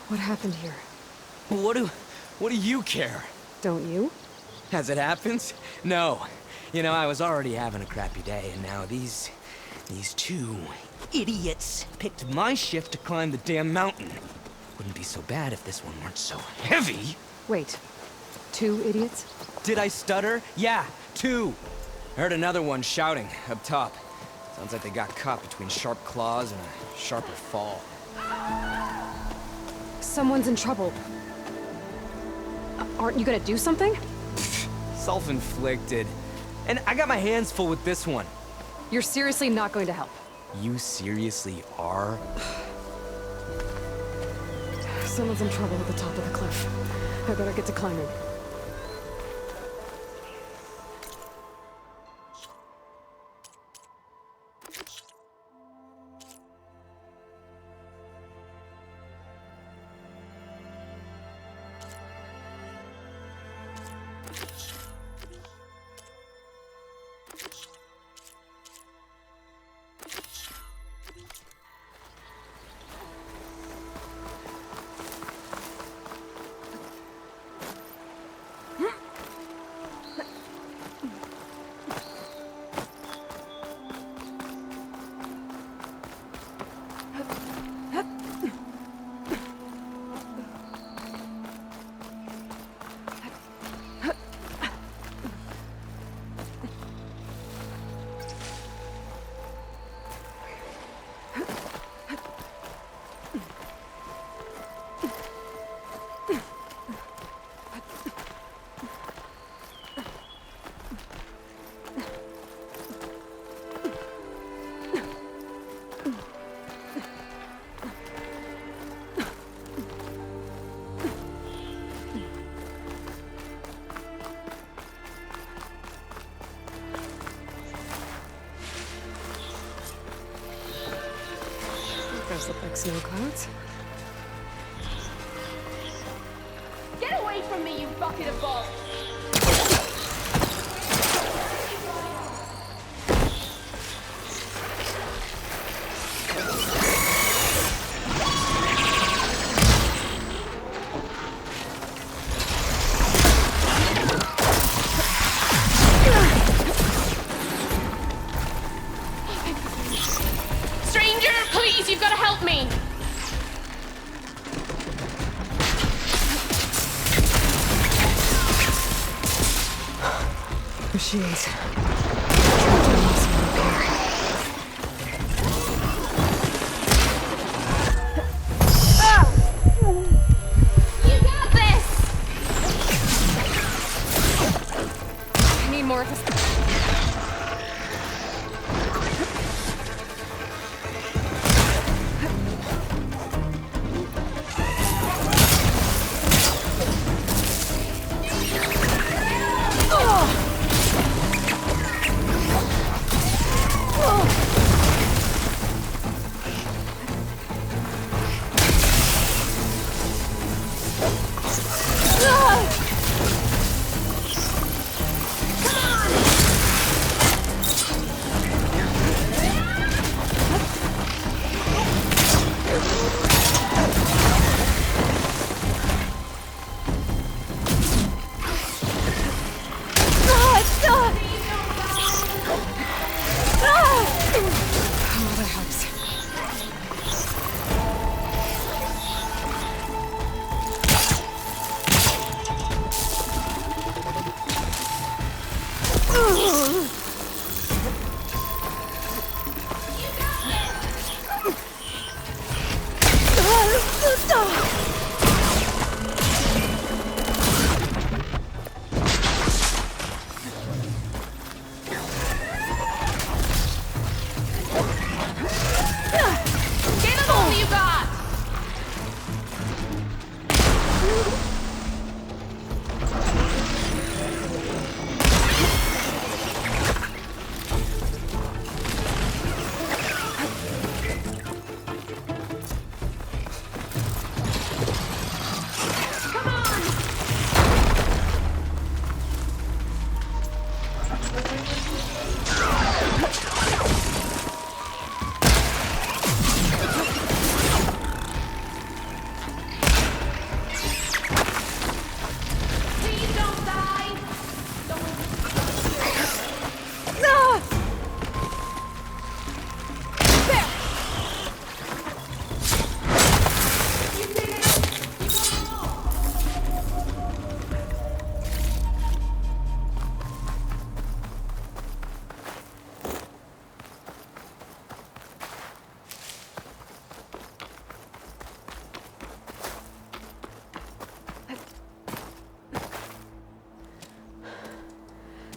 what happened here? What do you care? Don't you? As it happens? No. You know, I was already having a crappy day, and now these two idiots picked my shift to climb the damn mountain. Wouldn't be so bad if this one weren't so heavy. Wait, 2 idiots? Did I stutter? Yeah, 2. Heard another one shouting up top. Sounds like they got caught between sharp claws and a sharper fall. Someone's in trouble. Aren't you gonna do something? Self-inflicted. And I got my hands full with this one. You're seriously not going to help. You seriously are? Someone's in trouble at the top of the cliff. I better get to climbing. Those look like snow clouds. Get away from me, you bucket of balls! Stranger, please, you've got to help me! There she is. Trapped in muscle up here. You got this! I need more of this.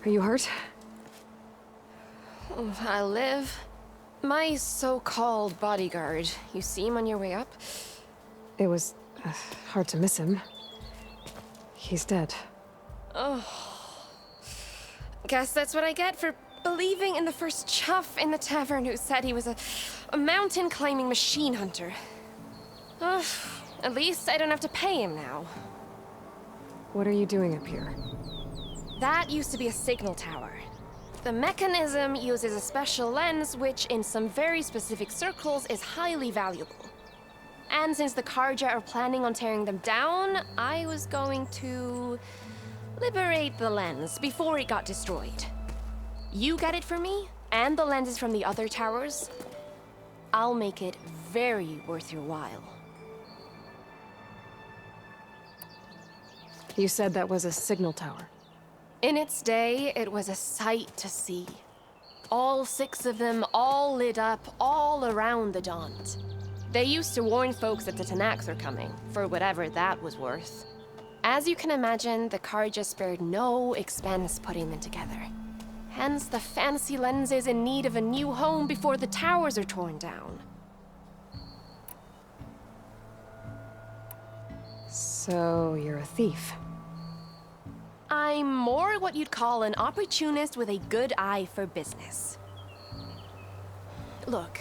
Are you hurt? I live. My so-called bodyguard. You see him on your way up? It was hard to miss him. He's dead. Oh. Guess that's what I get for believing in the first chuff in the tavern who said he was a mountain-climbing machine hunter. At least I don't have to pay him now. What are you doing up here? That used to be a signal tower. The mechanism uses a special lens which, in some very specific circles, is highly valuable. And since the Karja are planning on tearing them down, I was going to liberate the lens before it got destroyed. You get it for me, and the lenses from the other towers. I'll make it very worth your while. You said that was a signal tower. In its day, it was a sight to see. All 6 of them, all lit up, all around the Dons. They used to warn folks that the Tanakhs are coming, for whatever that was worth. As you can imagine, the Karja spared no expense putting them together. Hence the fancy lenses in need of a new home before the towers are torn down. So, you're a thief. I'm more what you'd call an opportunist with a good eye for business. Look,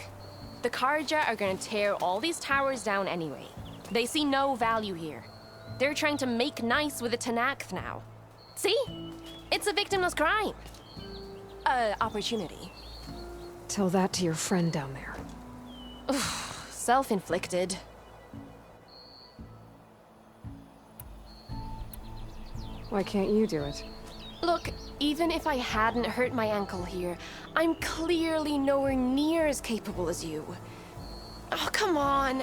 the Karja are gonna tear all these towers down anyway. They see no value here. They're trying to make nice with the Tanakh now. See? It's a victimless crime. Opportunity. Tell that to your friend down there. Self-inflicted. Why can't you do it? Look, even if I hadn't hurt my ankle here, I'm clearly nowhere near as capable as you. Oh, come on.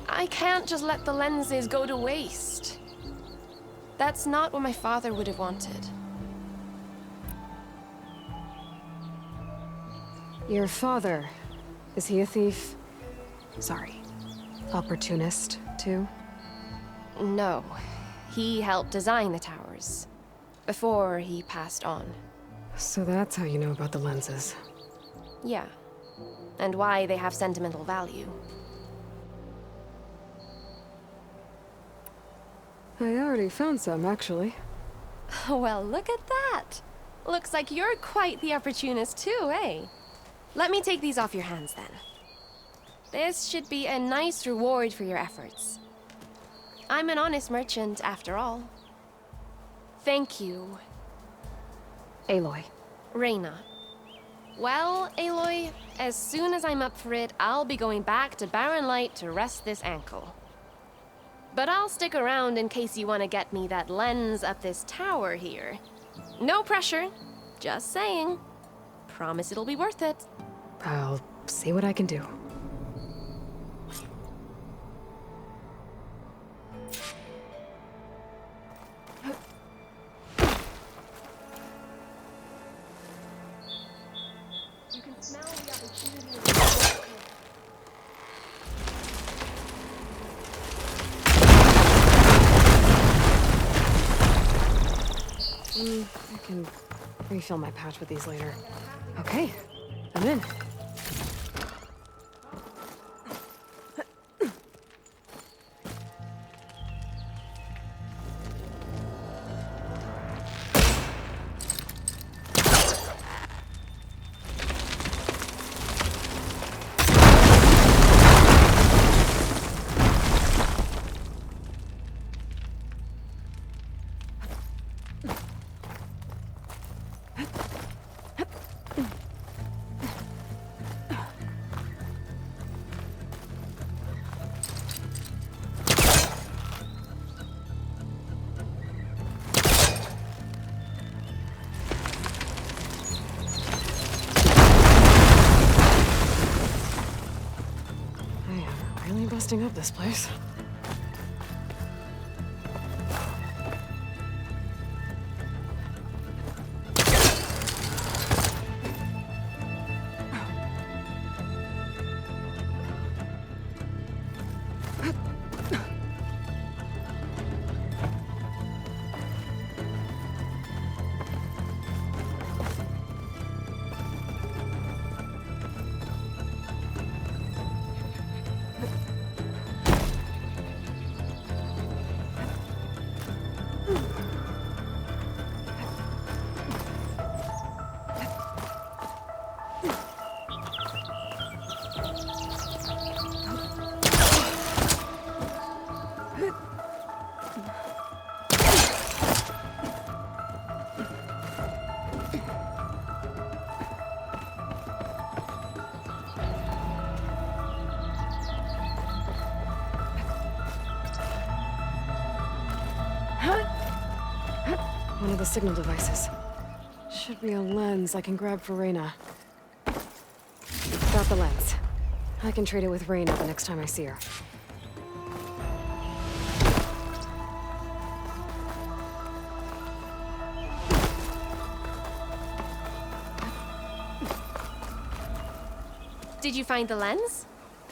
I can't just let the lenses go to waste. That's not what my father would have wanted. Your father, is he a thief? Sorry, opportunist, too? No. He helped design the towers. Before he passed on. So that's how you know about the lenses. Yeah. And why they have sentimental value. I already found some, actually. Well, look at that. Looks like you're quite the opportunist too, eh? Let me take these off your hands then. This should be a nice reward for your efforts. I'm an honest merchant, after all. Thank you. Aloy. Reyna. Well, Aloy, as soon as I'm up for it, I'll be going back to Barren Light to rest this ankle. But I'll stick around in case you want to get me that lens up this tower here. No pressure. Just saying. Promise it'll be worth it. I'll see what I can do. You can smell the opportunity. I can refill my pouch with these later. Okay, I'm in. Busting up this place. One of the signal devices. Should be a lens I can grab for Reyna. Got the lens. I can trade it with Reyna the next time I see her. Did you find the lens?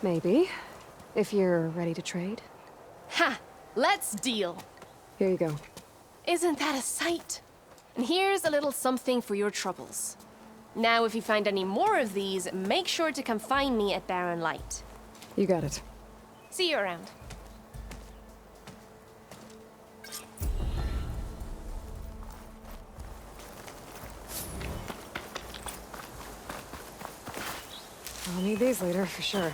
Maybe. If you're ready to trade. Ha! Let's deal! Here you go. Isn't that a sight? And here's a little something for your troubles. Now, if you find any more of these, make sure to come find me at Barren Light. You got it. See you around. I'll need these later, for sure.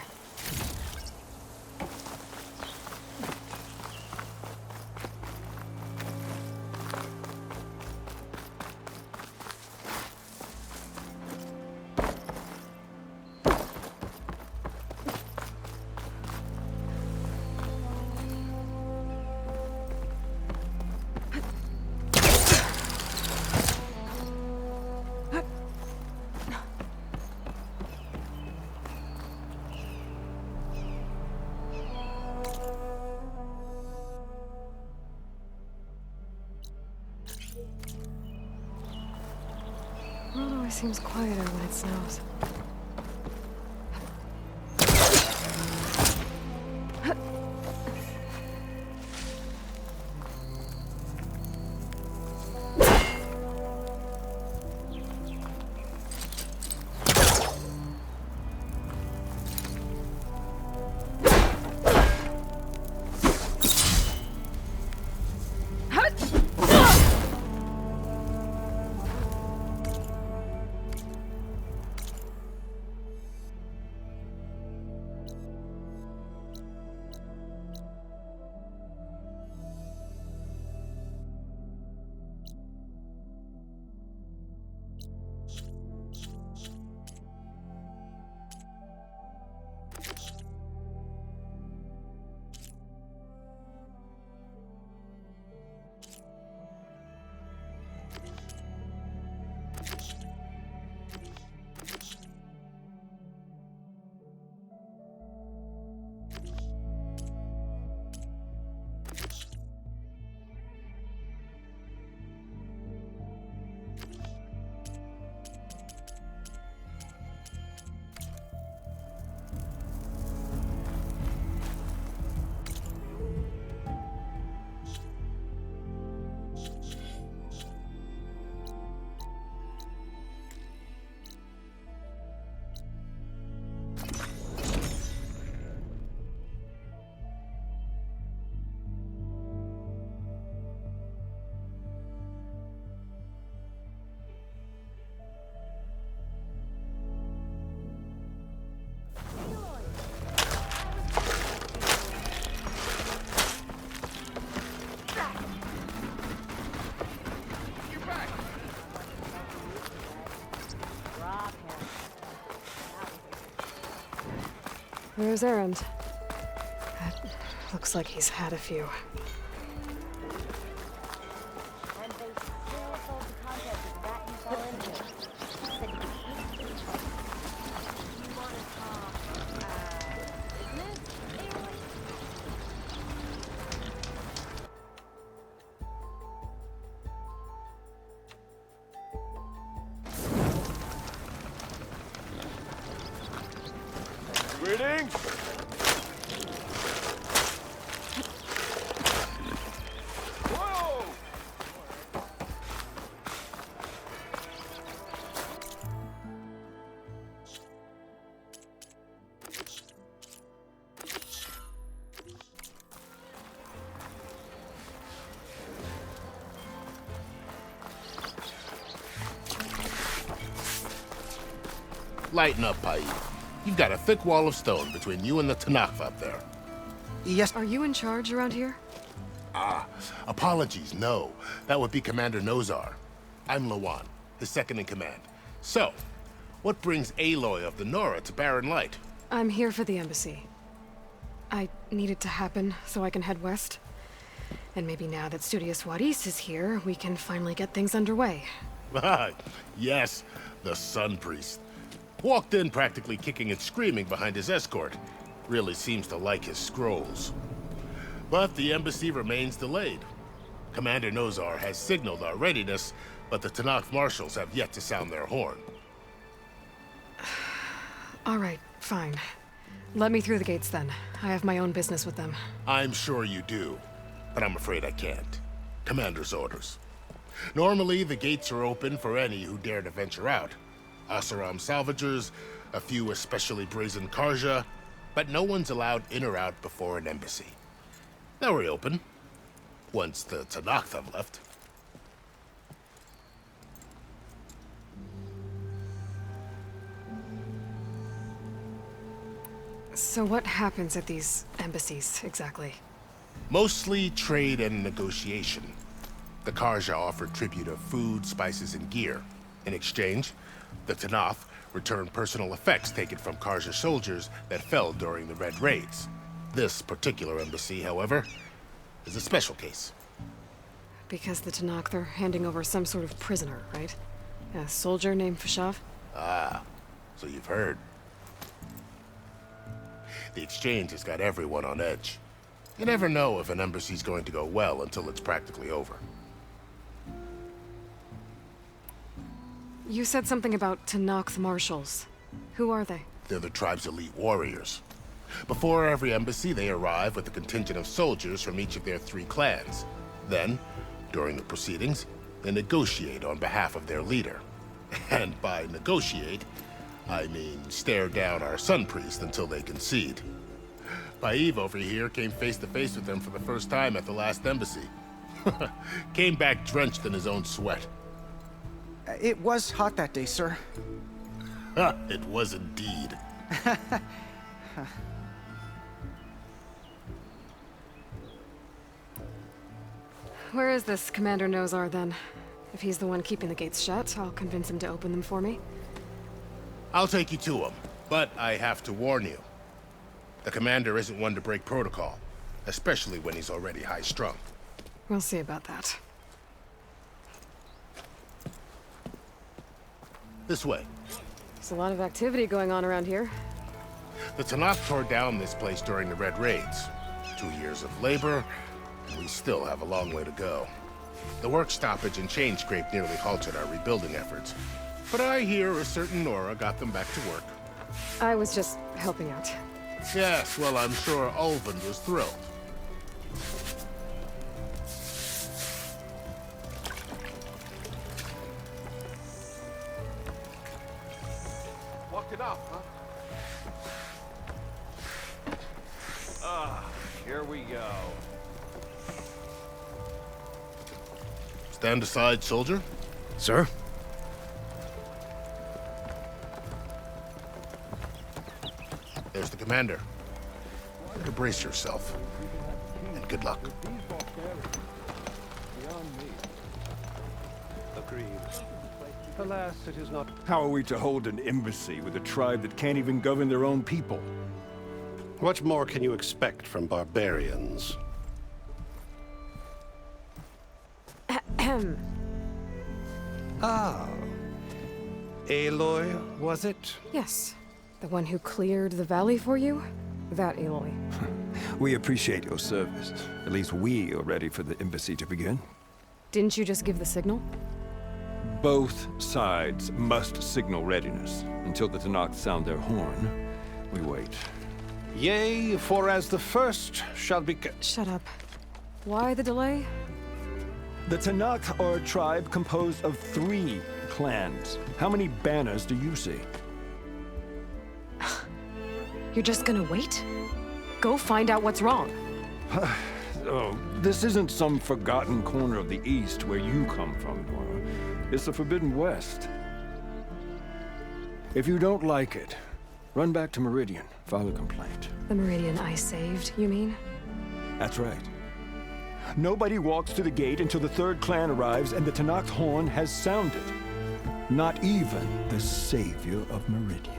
World always seems quieter when it snows. Where's Erend? That looks like he's had a few. Greetings! Whoa! Lighten up, Pai. You've got a thick wall of stone between you and the Tanakh up there. Yes. Are you in charge around here? Ah, apologies, no. That would be Commander Nozar. I'm Lawan, his second in command. So, what brings Aloy of the Nora to Barren Light? I'm here for the embassy. I need it to happen so I can head west. And maybe now that Studios Juarez is here, we can finally get things underway. Yes, the Sun Priest. Walked in practically kicking and screaming behind his escort. Really seems to like his scrolls. But the embassy remains delayed. Commander Nozar has signaled our readiness, but the Tanakh marshals have yet to sound their horn. All right, fine. Let me through the gates then. I have my own business with them. I'm sure you do, but I'm afraid I can't. Commander's orders. Normally, the gates are open for any who dare to venture out. Asaram salvagers, a few especially brazen Karja, but no one's allowed in or out before an embassy. They'll reopen, once the Tanakh have left. So what happens at these embassies, exactly? Mostly trade and negotiation. The Karja offer tribute of food, spices, and gear. In exchange, the Tanakh return personal effects taken from Karja soldiers that fell during the Red Raids. This particular embassy, however, is a special case. Because the Tanakh, they're handing over some sort of prisoner, right? A soldier named Fashav? Ah, so you've heard. The exchange has got everyone on edge. You never know if an embassy's going to go well until it's practically over. You said something about Tanakh marshals. Who are they? They're the tribe's elite warriors. Before every embassy, they arrive with a contingent of soldiers from each of their 3 clans. Then, during the proceedings, they negotiate on behalf of their leader. And by negotiate, I mean stare down our Sun Priest until they concede. Paev over here came face to face with them for the first time at the last embassy. Came back drenched in his own sweat. It was hot that day, sir. It was indeed. Where is this Commander Nozar, then? If he's the one keeping the gates shut, I'll convince him to open them for me. I'll take you to him, but I have to warn you. The commander isn't one to break protocol, especially when he's already high-strung. We'll see about that. This way. There's a lot of activity going on around here. The Tanakh tore down this place during the Red Raids. 2 years of labor, and we still have a long way to go. The work stoppage and chain scrape nearly halted our rebuilding efforts. But I hear a certain Nora got them back to work. I was just helping out. Yes, well, I'm sure Ulvin was thrilled. Walked it off, huh? Here we go. Stand aside, soldier. Sir? There's the commander. Better brace yourself. And good luck. Agreed. Alas, it is not. How are we to hold an embassy with a tribe that can't even govern their own people? What more can you expect from barbarians? Ahem. Ah. Aloy, was it? Yes. The one who cleared the valley for you? That Aloy. We appreciate your service. At least we are ready for the embassy to begin. Didn't you just give the signal? Both sides must signal readiness. Until the Tanakh sound their horn, we wait. Yea, for as the first shall be... Shut up. Why the delay? The Tanakh are a tribe composed of 3 clans. How many banners do you see? You're just gonna wait? Go find out what's wrong. Oh, this isn't some forgotten corner of the East where you come from, Nora. It's the Forbidden West. If you don't like it, run back to Meridian, file a complaint. The Meridian I saved, you mean? That's right. Nobody walks to the gate until the 3rd clan arrives and the Tanakh horn has sounded. Not even the savior of Meridian.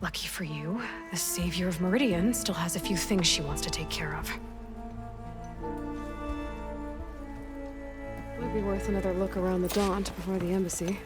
Lucky for you, the savior of Meridian still has a few things she wants to take care of. Might be worth another look around the Daunt before the embassy.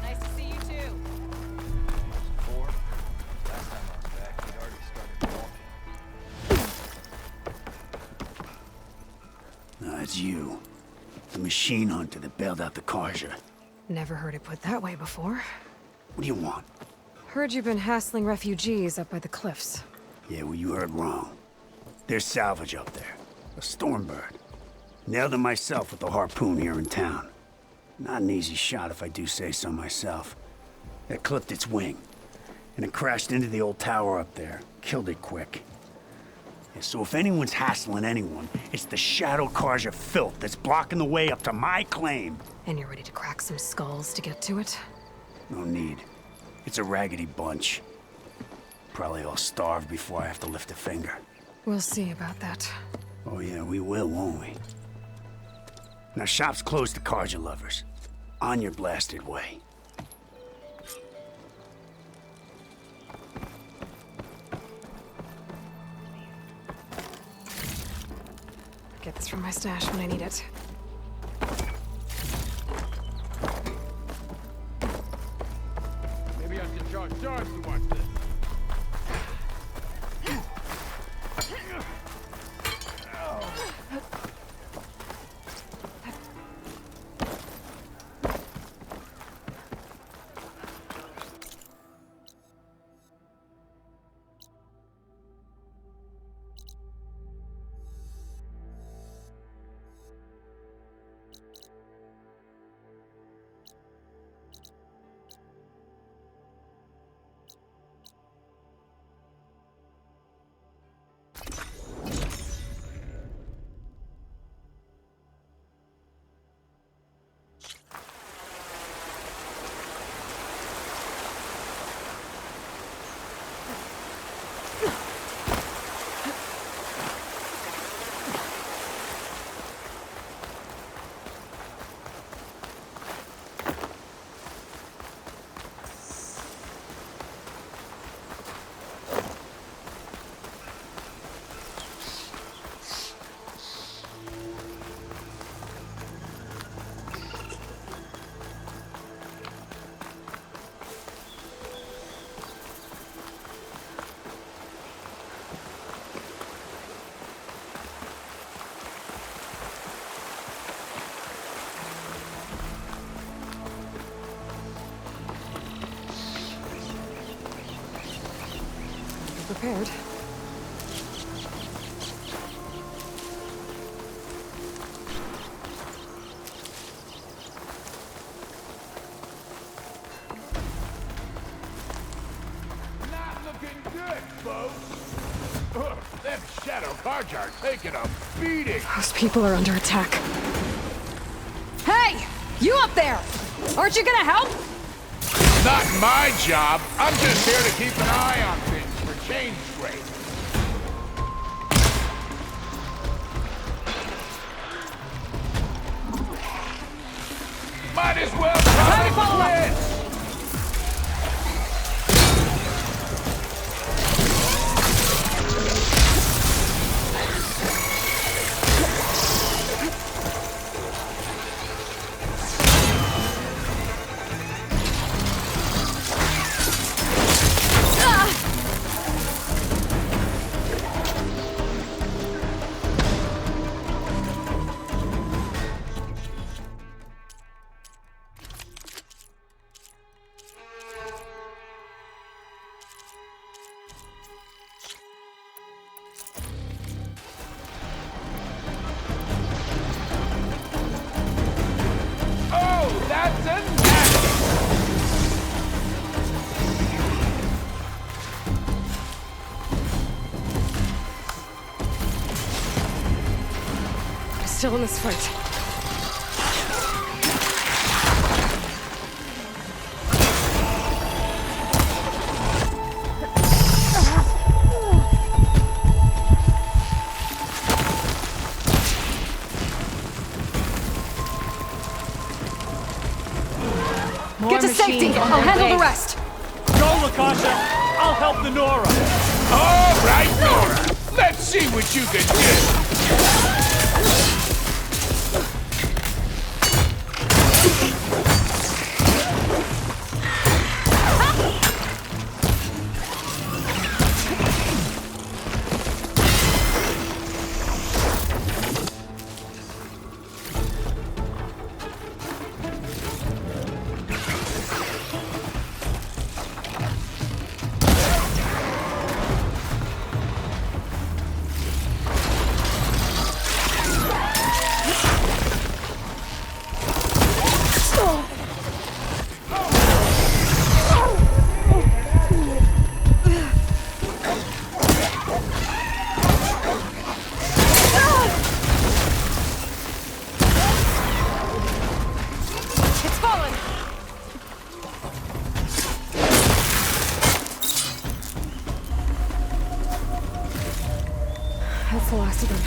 Nice to see you too. Four. Last time I was back, he'd already started walking. It's you. The machine hunter that bailed out the Karja. Never heard it put that way before. What do you want? Heard you've been hassling refugees up by the cliffs. Yeah, well, you heard wrong. There's salvage up there. A stormbird. Nailed it myself with the harpoon here in town. Not an easy shot if I do say so myself. It clipped its wing, and it crashed into the old tower up there. Killed it quick. Yeah, so if anyone's hassling anyone, it's the Shadow Karja filth that's blocking the way up to my claim. And you're ready to crack some skulls to get to it? No need. It's a raggedy bunch. Probably all starved before I have to lift a finger. We'll see about that. Oh yeah, we will, won't we? Now shop's closed to Karja lovers. On your blasted way. Get this from my stash when I need it. Maybe I should charge Jarvis to watch this. Prepared. Karja are taking a beating. Those people are under attack. Hey! You up there! Aren't you gonna help? Not my job. I'm just here to keep an eye on things for change rate. Might as well try to follow up. Still in this fight. Get to safety! I'll handle the rest! Go, Lakasha! I'll help the Nora! All right, Nora! Let's see what you can do! That's the last of them.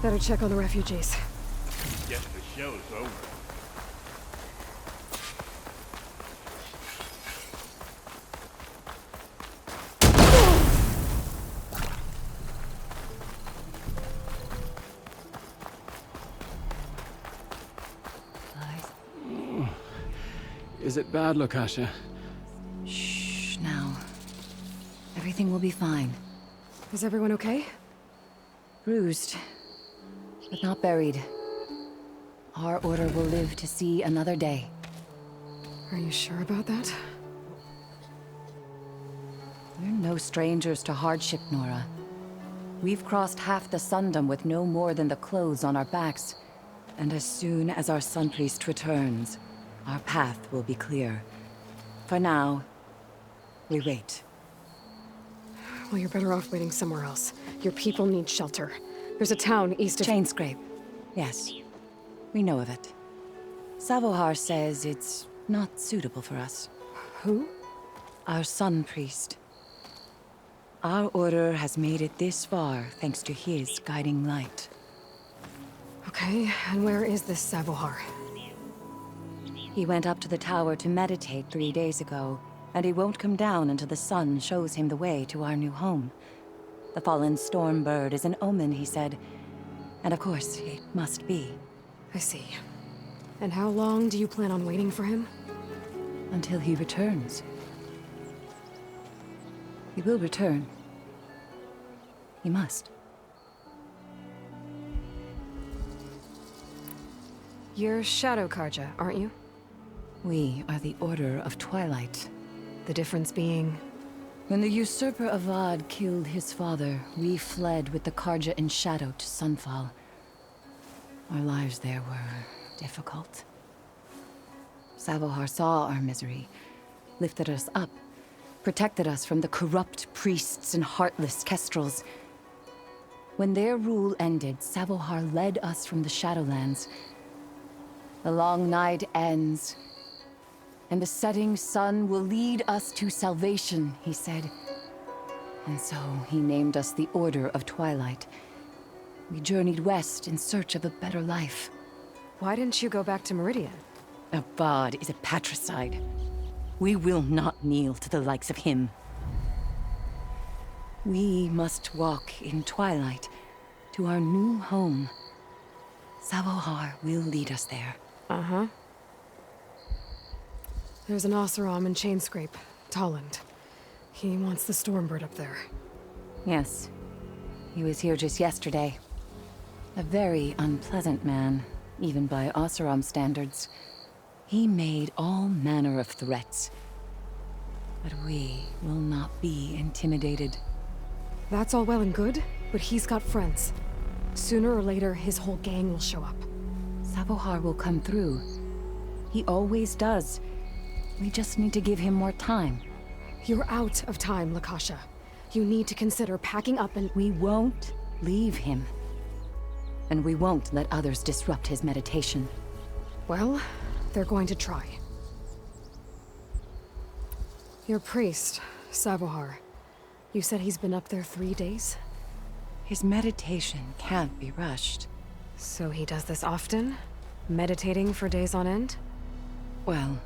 Better check on the refugees. Guess the show's over. Is it bad, Lakasha? Shh, now. Everything will be fine. Is everyone okay? Bruised, but not buried. Our order will live to see another day. Are you sure about that? We're no strangers to hardship, Nora. We've crossed half the Sundom with no more than the clothes on our backs. And as soon as our Sun Priest returns, our path will be clear. For now, we wait. Well, you're better off waiting somewhere else. Your people need shelter. There's a town east of... Chainscrape. Yes. We know of it. Savohar says it's not suitable for us. Who? Our Sun Priest. Our order has made it this far thanks to his guiding light. Okay, and where is this Savohar? He went up to the tower to meditate 3 days ago, and he won't come down until the sun shows him the way to our new home. The fallen storm bird is an omen, he said. And of course, it must be. I see. And how long do you plan on waiting for him? Until he returns. He will return. He must. You're Shadow Karja, aren't you? We are the Order of Twilight. The difference being... When the usurper Avad killed his father, we fled with the Karja in shadow to Sunfall. Our lives there were difficult. Savohar saw our misery, lifted us up, protected us from the corrupt priests and heartless kestrels. When their rule ended, Savohar led us from the Shadowlands. The long night ends, and the setting sun will lead us to salvation, he said. And so he named us the Order of Twilight. We journeyed west in search of a better life. Why didn't you go back to Meridian? Avad is a patricide. We will not kneel to the likes of him. We must walk in twilight to our new home. Savohar will lead us there. Uh-huh. There's an Oseram in Chainscrape, Tolland. He wants the Stormbird up there. Yes. He was here just yesterday. A very unpleasant man, even by Oseram standards. He made all manner of threats. But we will not be intimidated. That's all well and good, but he's got friends. Sooner or later, his whole gang will show up. Savohar will come through. He always does. We just need to give him more time. You're out of time, Lakasha. You need to consider packing up and— We won't leave him. And we won't let others disrupt his meditation. Well, they're going to try. Your priest, Savohar. You said he's been up there 3 days? His meditation can't be rushed. So he does this often? Meditating for days on end? Well,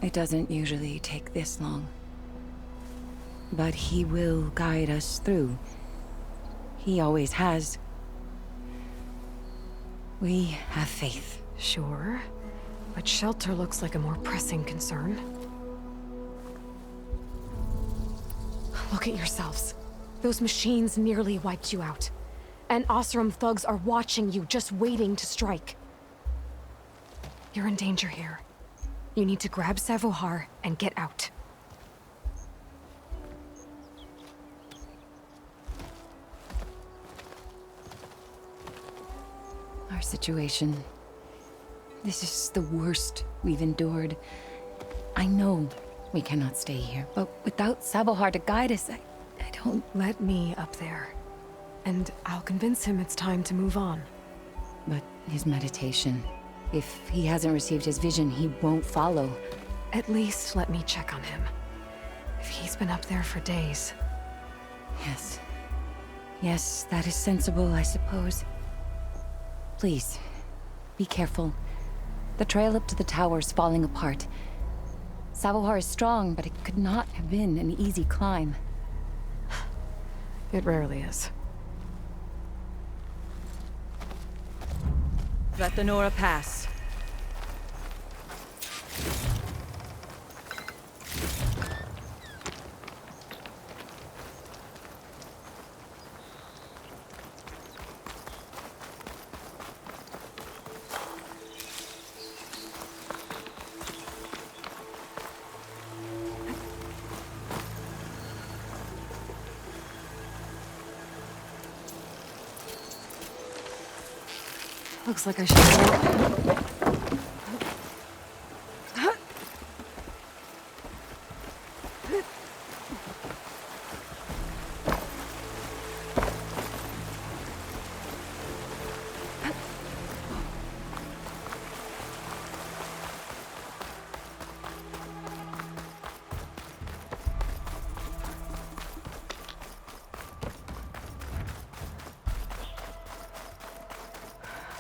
it doesn't usually take this long. But he will guide us through. He always has. We have faith. Sure. But shelter looks like a more pressing concern. Look at yourselves. Those machines nearly wiped you out. And Oseram thugs are watching you, just waiting to strike. You're in danger here. You need to grab Savohar and get out. Our situation. This is the worst we've endured. I know we cannot stay here, but without Savohar to guide us, I don't... Let me up there. And I'll convince him it's time to move on. But his meditation... If he hasn't received his vision, he won't follow. At least let me check on him. If he's been up there for days. Yes. Yes, that is sensible, I suppose. Please, be careful. The trail up to the tower's falling apart. Savohar is strong, but it could not have been an easy climb. It rarely is. Let the Nora pass. Looks like I should...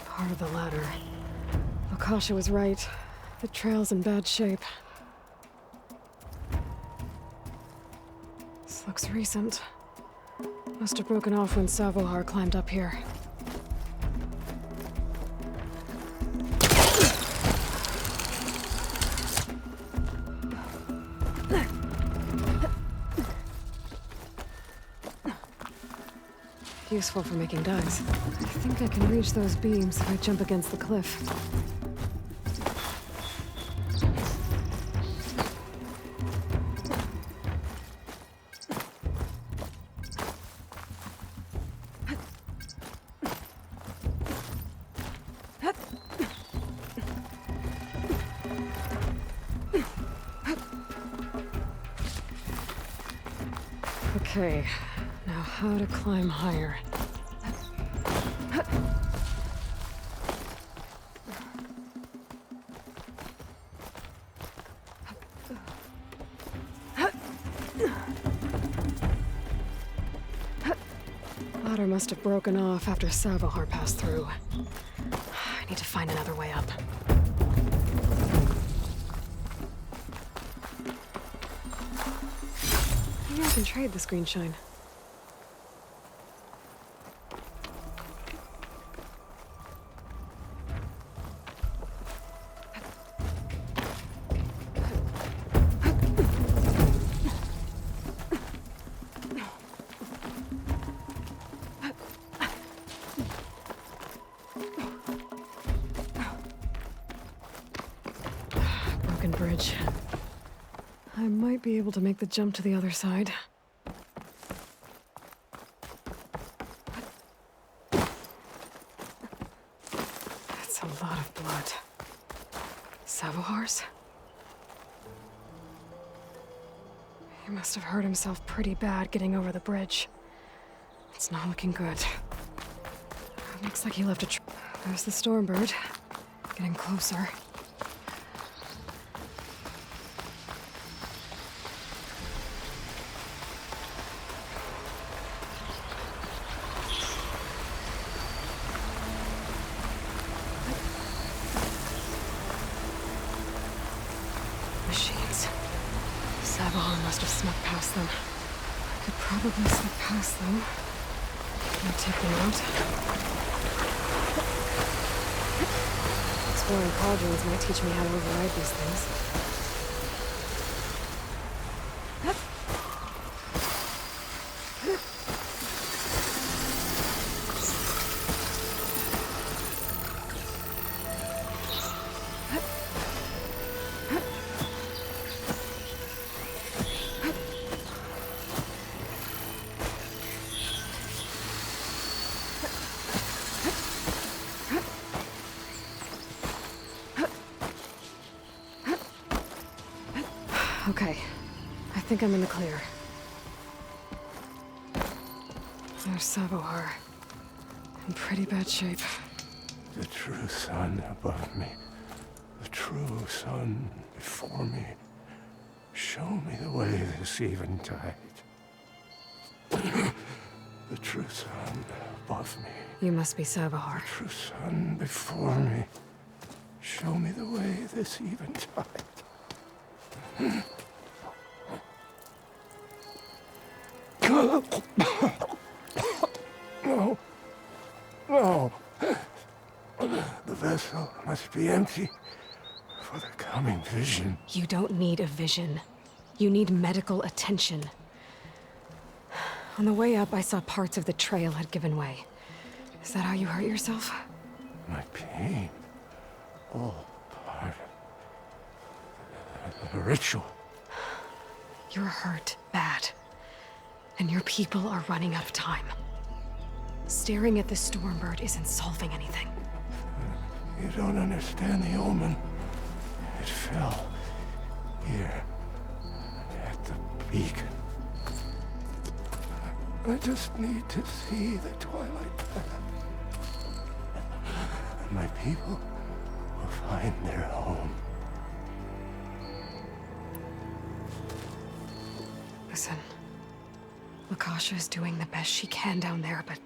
Part of the ladder. Lakasha was right. The trail's in bad shape. This looks recent. Must have broken off when Savohar climbed up here. Useful for making dies. I think I can reach those beams if I jump against the cliff. Okay, now how to climb higher. Ladder must have broken off after Savohar passed through. I need to find another way up. Maybe I can trade this green shine. Broken bridge. I might be able to make the jump to the other side. That's a lot of blood. Savohar's? He must have hurt himself pretty bad getting over the bridge. It's not looking good. Looks like he left a There's the Stormbird. Getting closer. Machines. Savohar must have snuck past them. I could probably slip past them. And take them out. Exploring cauldrons might teach me how to override these things. Okay, I think I'm in the clear. There's Savohar. In pretty bad shape. The true sun above me. The true sun before me. Show me the way this eventide. The true sun above me. You must be Savohar. The true sun before me. Show me the way this eventide. No. No. The vessel must be empty for the coming vision. You don't need a vision. You need medical attention. On the way up, I saw parts of the trail had given way. Is that how you hurt yourself? My pain. All part of the ritual. You're hurt bad. And your people are running out of time. Staring at the Stormbird isn't solving anything. You don't understand the omen. It fell here at the beacon. I just need to see the twilight path. And my people will find their home. Listen. Lakasha is doing the best she can down there, but...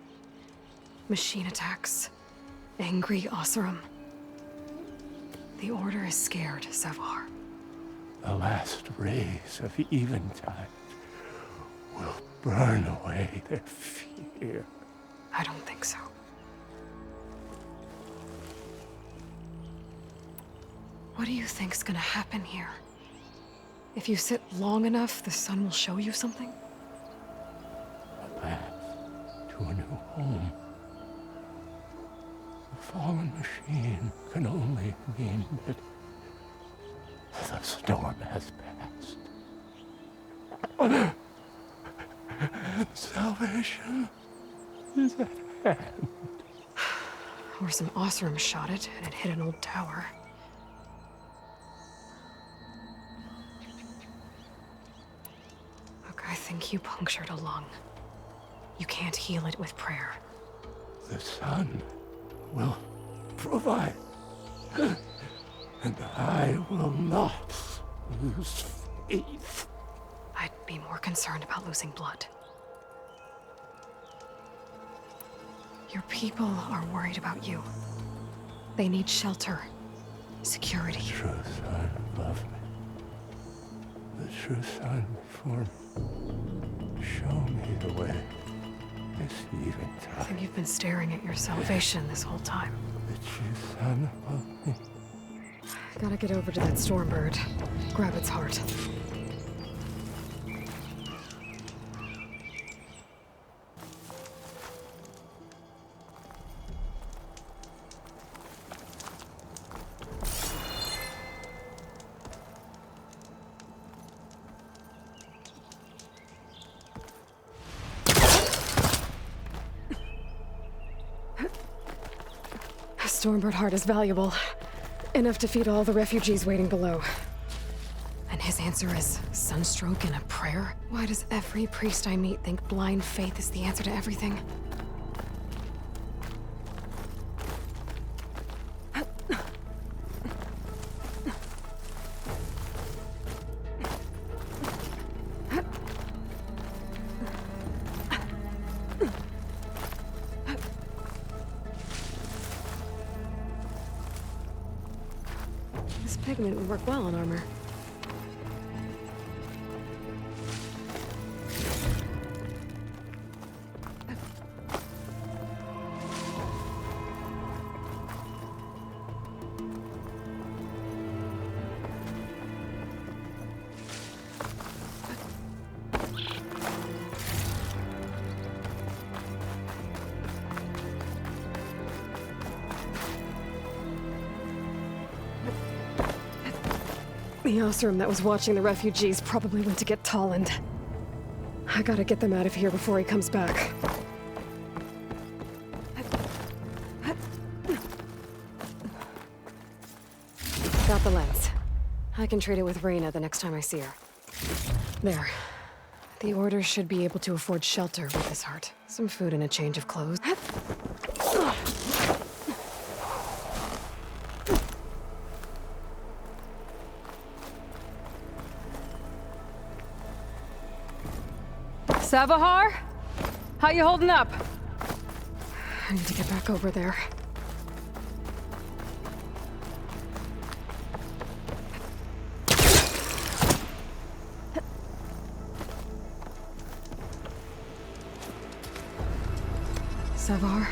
machine attacks. Angry Oseram. The Order is scared, Savohar. The last rays of eventide will burn away their fear. I don't think so. What do you think's gonna happen here? If you sit long enough, the sun will show you something? A path to a new home. The fallen machine can only mean that the storm has passed. Salvation is at hand. Or some Oseram shot it, and it hit an old tower. Look, I think you punctured a lung. You can't heal it with prayer. The sun will provide. And I will not lose faith. I'd be more concerned about losing blood. Your people are worried about you. They need shelter, security. The true sun above me. The true sun before me. Show me the way. This even I time. think you've been staring at your salvation this whole time. The true sun above me. Gotta get over to that Stormbird. Grab its heart. A Stormbird heart is valuable. Enough to feed all the refugees waiting below. And his answer is sunstroke and a prayer? Why does every priest I meet think blind faith is the answer to everything? This pigment would work well on armor. The Osram that was watching the refugees probably went to get Tolland. I gotta get them out of here before he comes back. Got the lens. I can trade it with Reyna the next time I see her. There. The Order should be able to afford shelter with his heart. Some food and a change of clothes. Savahar? How you holding up? I need to get back over there. Savahar?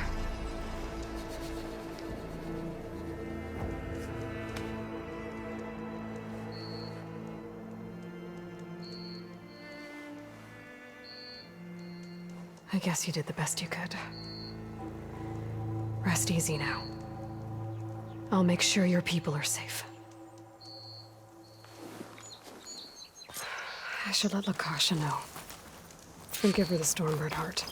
I guess you did the best you could. Rest easy now. I'll make sure your people are safe. I should let Lakasha know. And give her the Stormbird heart.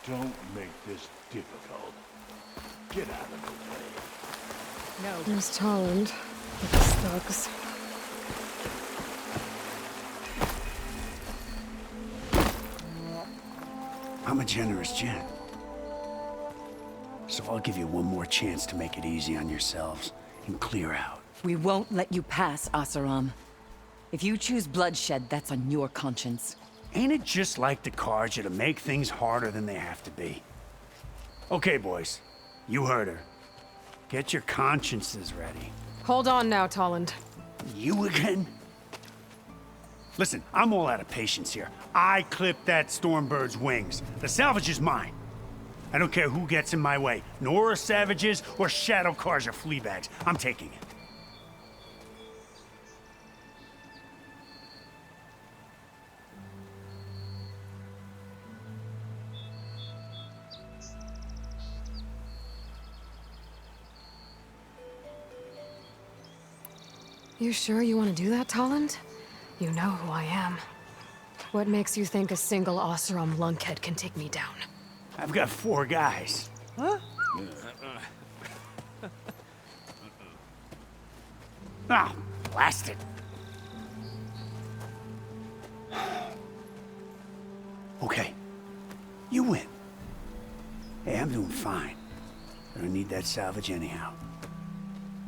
Don't make this difficult. Get out of the way. No. There's Tolland with his thugs. I'm a generous gent. So I'll give you one more chance to make it easy on yourselves and clear out. We won't let you pass, Asaram. If you choose bloodshed, that's on your conscience. Ain't it just like the Karja to make things harder than they have to be? Okay, boys. You heard her. Get your consciences ready. Hold on now, Tolland. You again? Listen, I'm all out of patience here. I clipped that Stormbird's wings. The salvage is mine. I don't care who gets in my way. Nora savages or Shadow Karja fleabags. I'm taking it. You sure you want to do that, Tolland? You know who I am. What makes you think a single Oseram lunkhead can take me down? I've got 4 guys. Huh? Ah, blast it. Okay. You win. Hey, I'm doing fine. I don't need that salvage anyhow.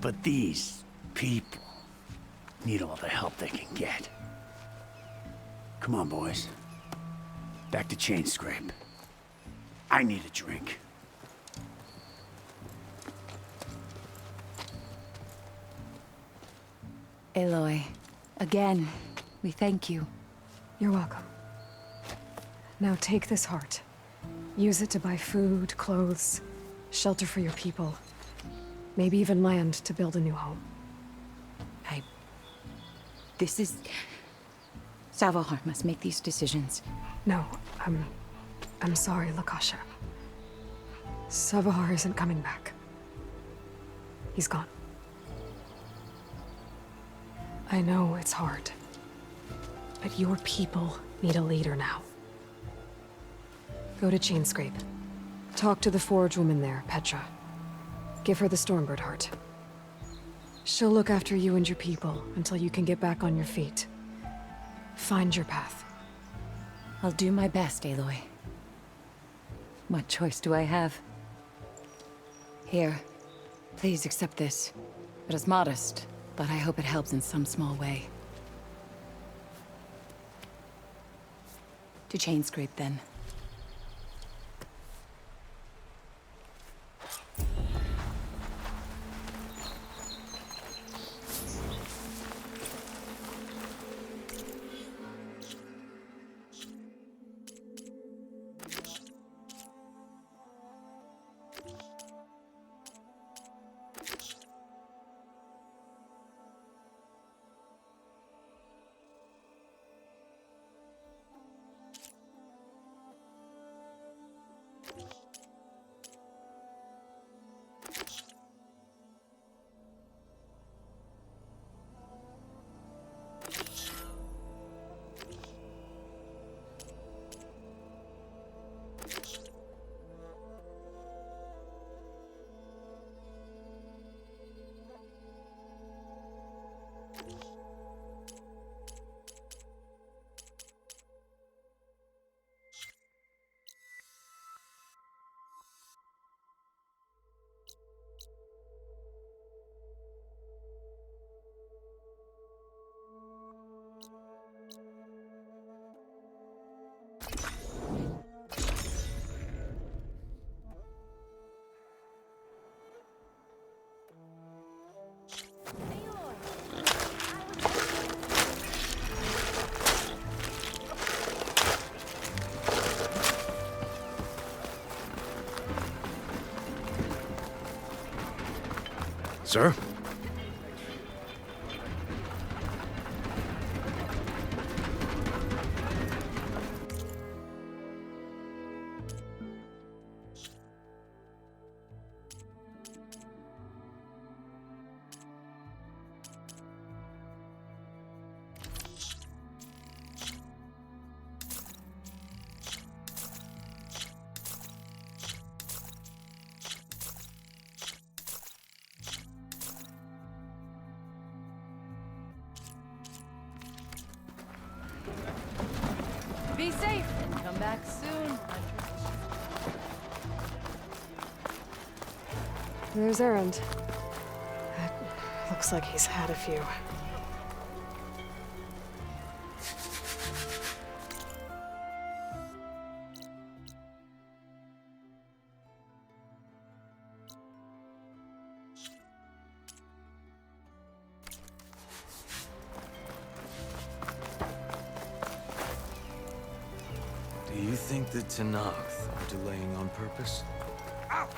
But these people need all the help they can get. Come on, boys. Back to Chain Scrape. I need a drink. Aloy, again, we thank you. You're welcome. Now take this heart. Use it to buy food, clothes, shelter for your people. Maybe even land to build a new home. This is... Savohar must make these decisions. No, I'm sorry, Lakasha. Savohar isn't coming back. He's gone. I know it's hard, but your people need a leader now. Go to Chainscrape. Talk to the forge woman there, Petra. Give her the Stormbird heart. She'll look after you and your people until you can get back on your feet. Find your path. I'll do my best, Aloy. What choice do I have? Here, please accept this. It is modest, but I hope it helps in some small way. To Chainscrape, then. Sir? Be safe and come back soon. There's Erend. Looks like he's had a few. Do you think the Tenakth are delaying on purpose? Ouch!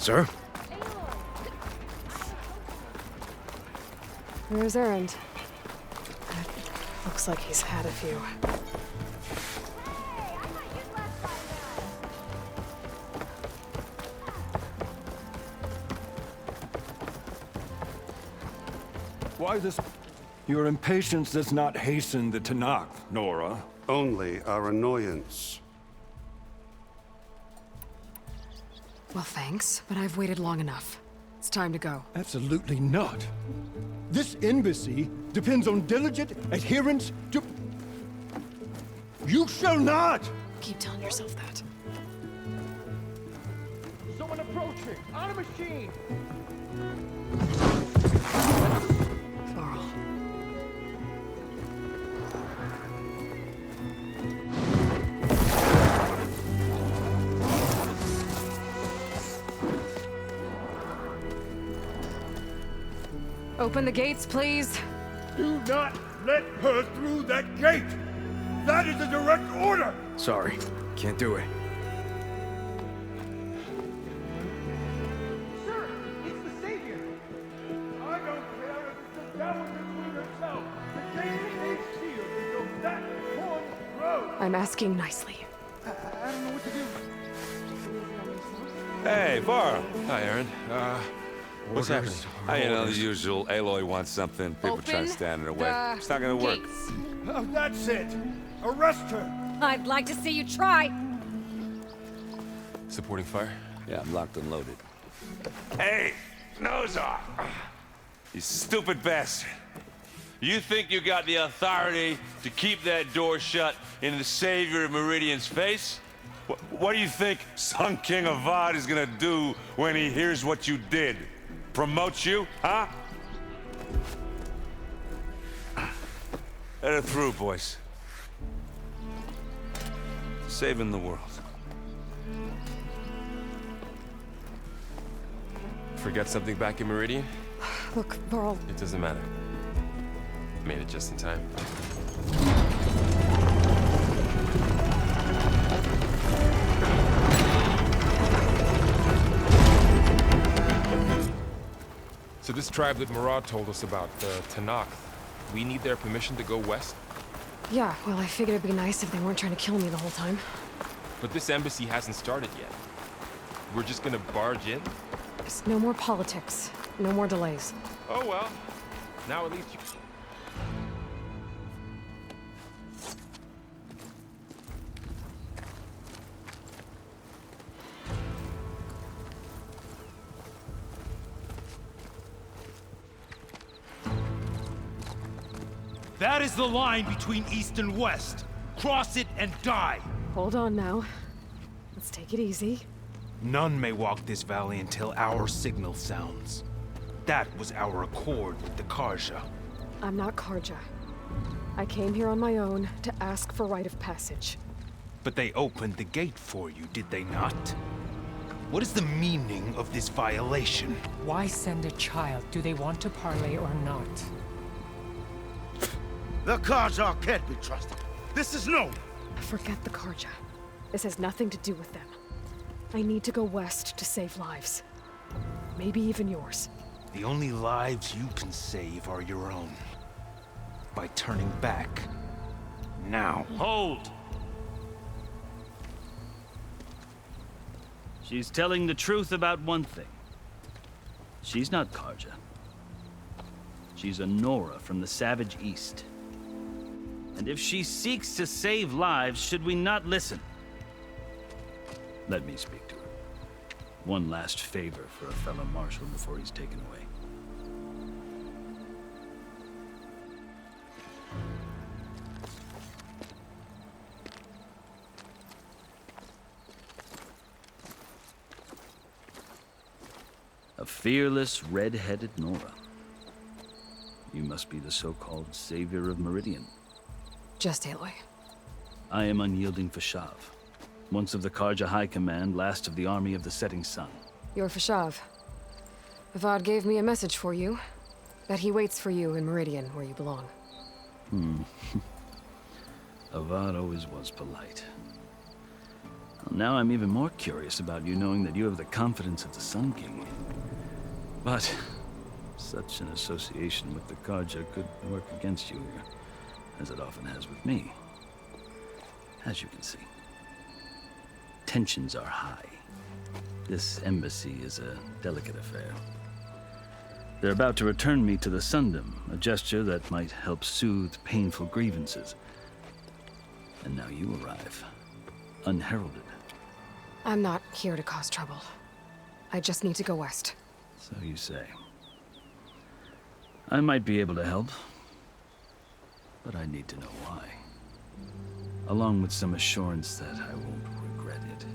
Sir? Where's Erend? Looks like he's had a few. Why this? Your impatience does not hasten the Tanakh, Nora. Only our annoyance. Well, thanks, but I've waited long enough. It's time to go. Absolutely not. This embassy depends on diligent adherence to... You shall not! Keep telling yourself that. Someone approaching! On a machine! Varl. Open the gates, please. Do not let her through that gate! That is a direct order! Sorry, can't do it. Sir, it's the Savior! I don't care if it's the Dowager Queen herself! The gate is sealed until that horn grows! I'm asking nicely. I don't know what to do. Hey, Varl. Hi, Aaron. What's happening? You know, the usual. Aloy wants something. People trying to stand in her way. It's not gonna work. That's it! Arrest her! I'd like to see you try. Supporting fire? Yeah, I'm locked and loaded. Hey, nose off! You stupid bastard. You think you got the authority to keep that door shut in the Savior of Meridian's face? What do you think Sun King Avad is gonna do when he hears what you did? Promote you, huh? Let her through, boys. Saving the world. Forget something back in Meridian? Look, Varl. It doesn't matter. Made it just in time. So this tribe that Murad told us about, the Tanakh, we need their permission to go west? Yeah, well, I figured it'd be nice if they weren't trying to kill me the whole time. But this embassy hasn't started yet. We're just gonna barge in? Just no more politics. No more delays. Oh well. Now at least you... That is the line between East and West. Cross it and die. Hold on now. Let's take it easy. None may walk this valley until our signal sounds. That was our accord with the Karja. I'm not Karja. I came here on my own to ask for rite of passage. But they opened the gate for you, did they not? What is the meaning of this violation? Why send a child? Do they want to parley or not? The Karja can't be trusted. This is known. Forget the Karja. This has nothing to do with them. I need to go west to save lives. Maybe even yours. The only lives you can save are your own. By turning back. Now. Hold! She's telling the truth about one thing. She's not Karja. She's a Nora from the Savage East. And if she seeks to save lives, should we not listen? Let me speak to her. One last favor for a fellow marshal before he's taken away. A fearless, red-headed Nora. You must be the so-called Savior of Meridian. Just Aloy. I am unyielding Fashav. Once of the Karja High Command, last of the Army of the Setting Sun. You're Fashav. Avad gave me a message for you. That he waits for you in Meridian, where you belong. Avad always was polite. Now I'm even more curious about you knowing that you have the confidence of the Sun King. But such an association with the Karja could work against you here, as it often has with me. As you can see, tensions are high. This embassy is a delicate affair. They're about to return me to the Sundom, a gesture that might help soothe painful grievances. And now you arrive, unheralded. I'm not here to cause trouble. I just need to go west. So you say. I might be able to help, but I need to know why. Along with some assurance that I won't regret it.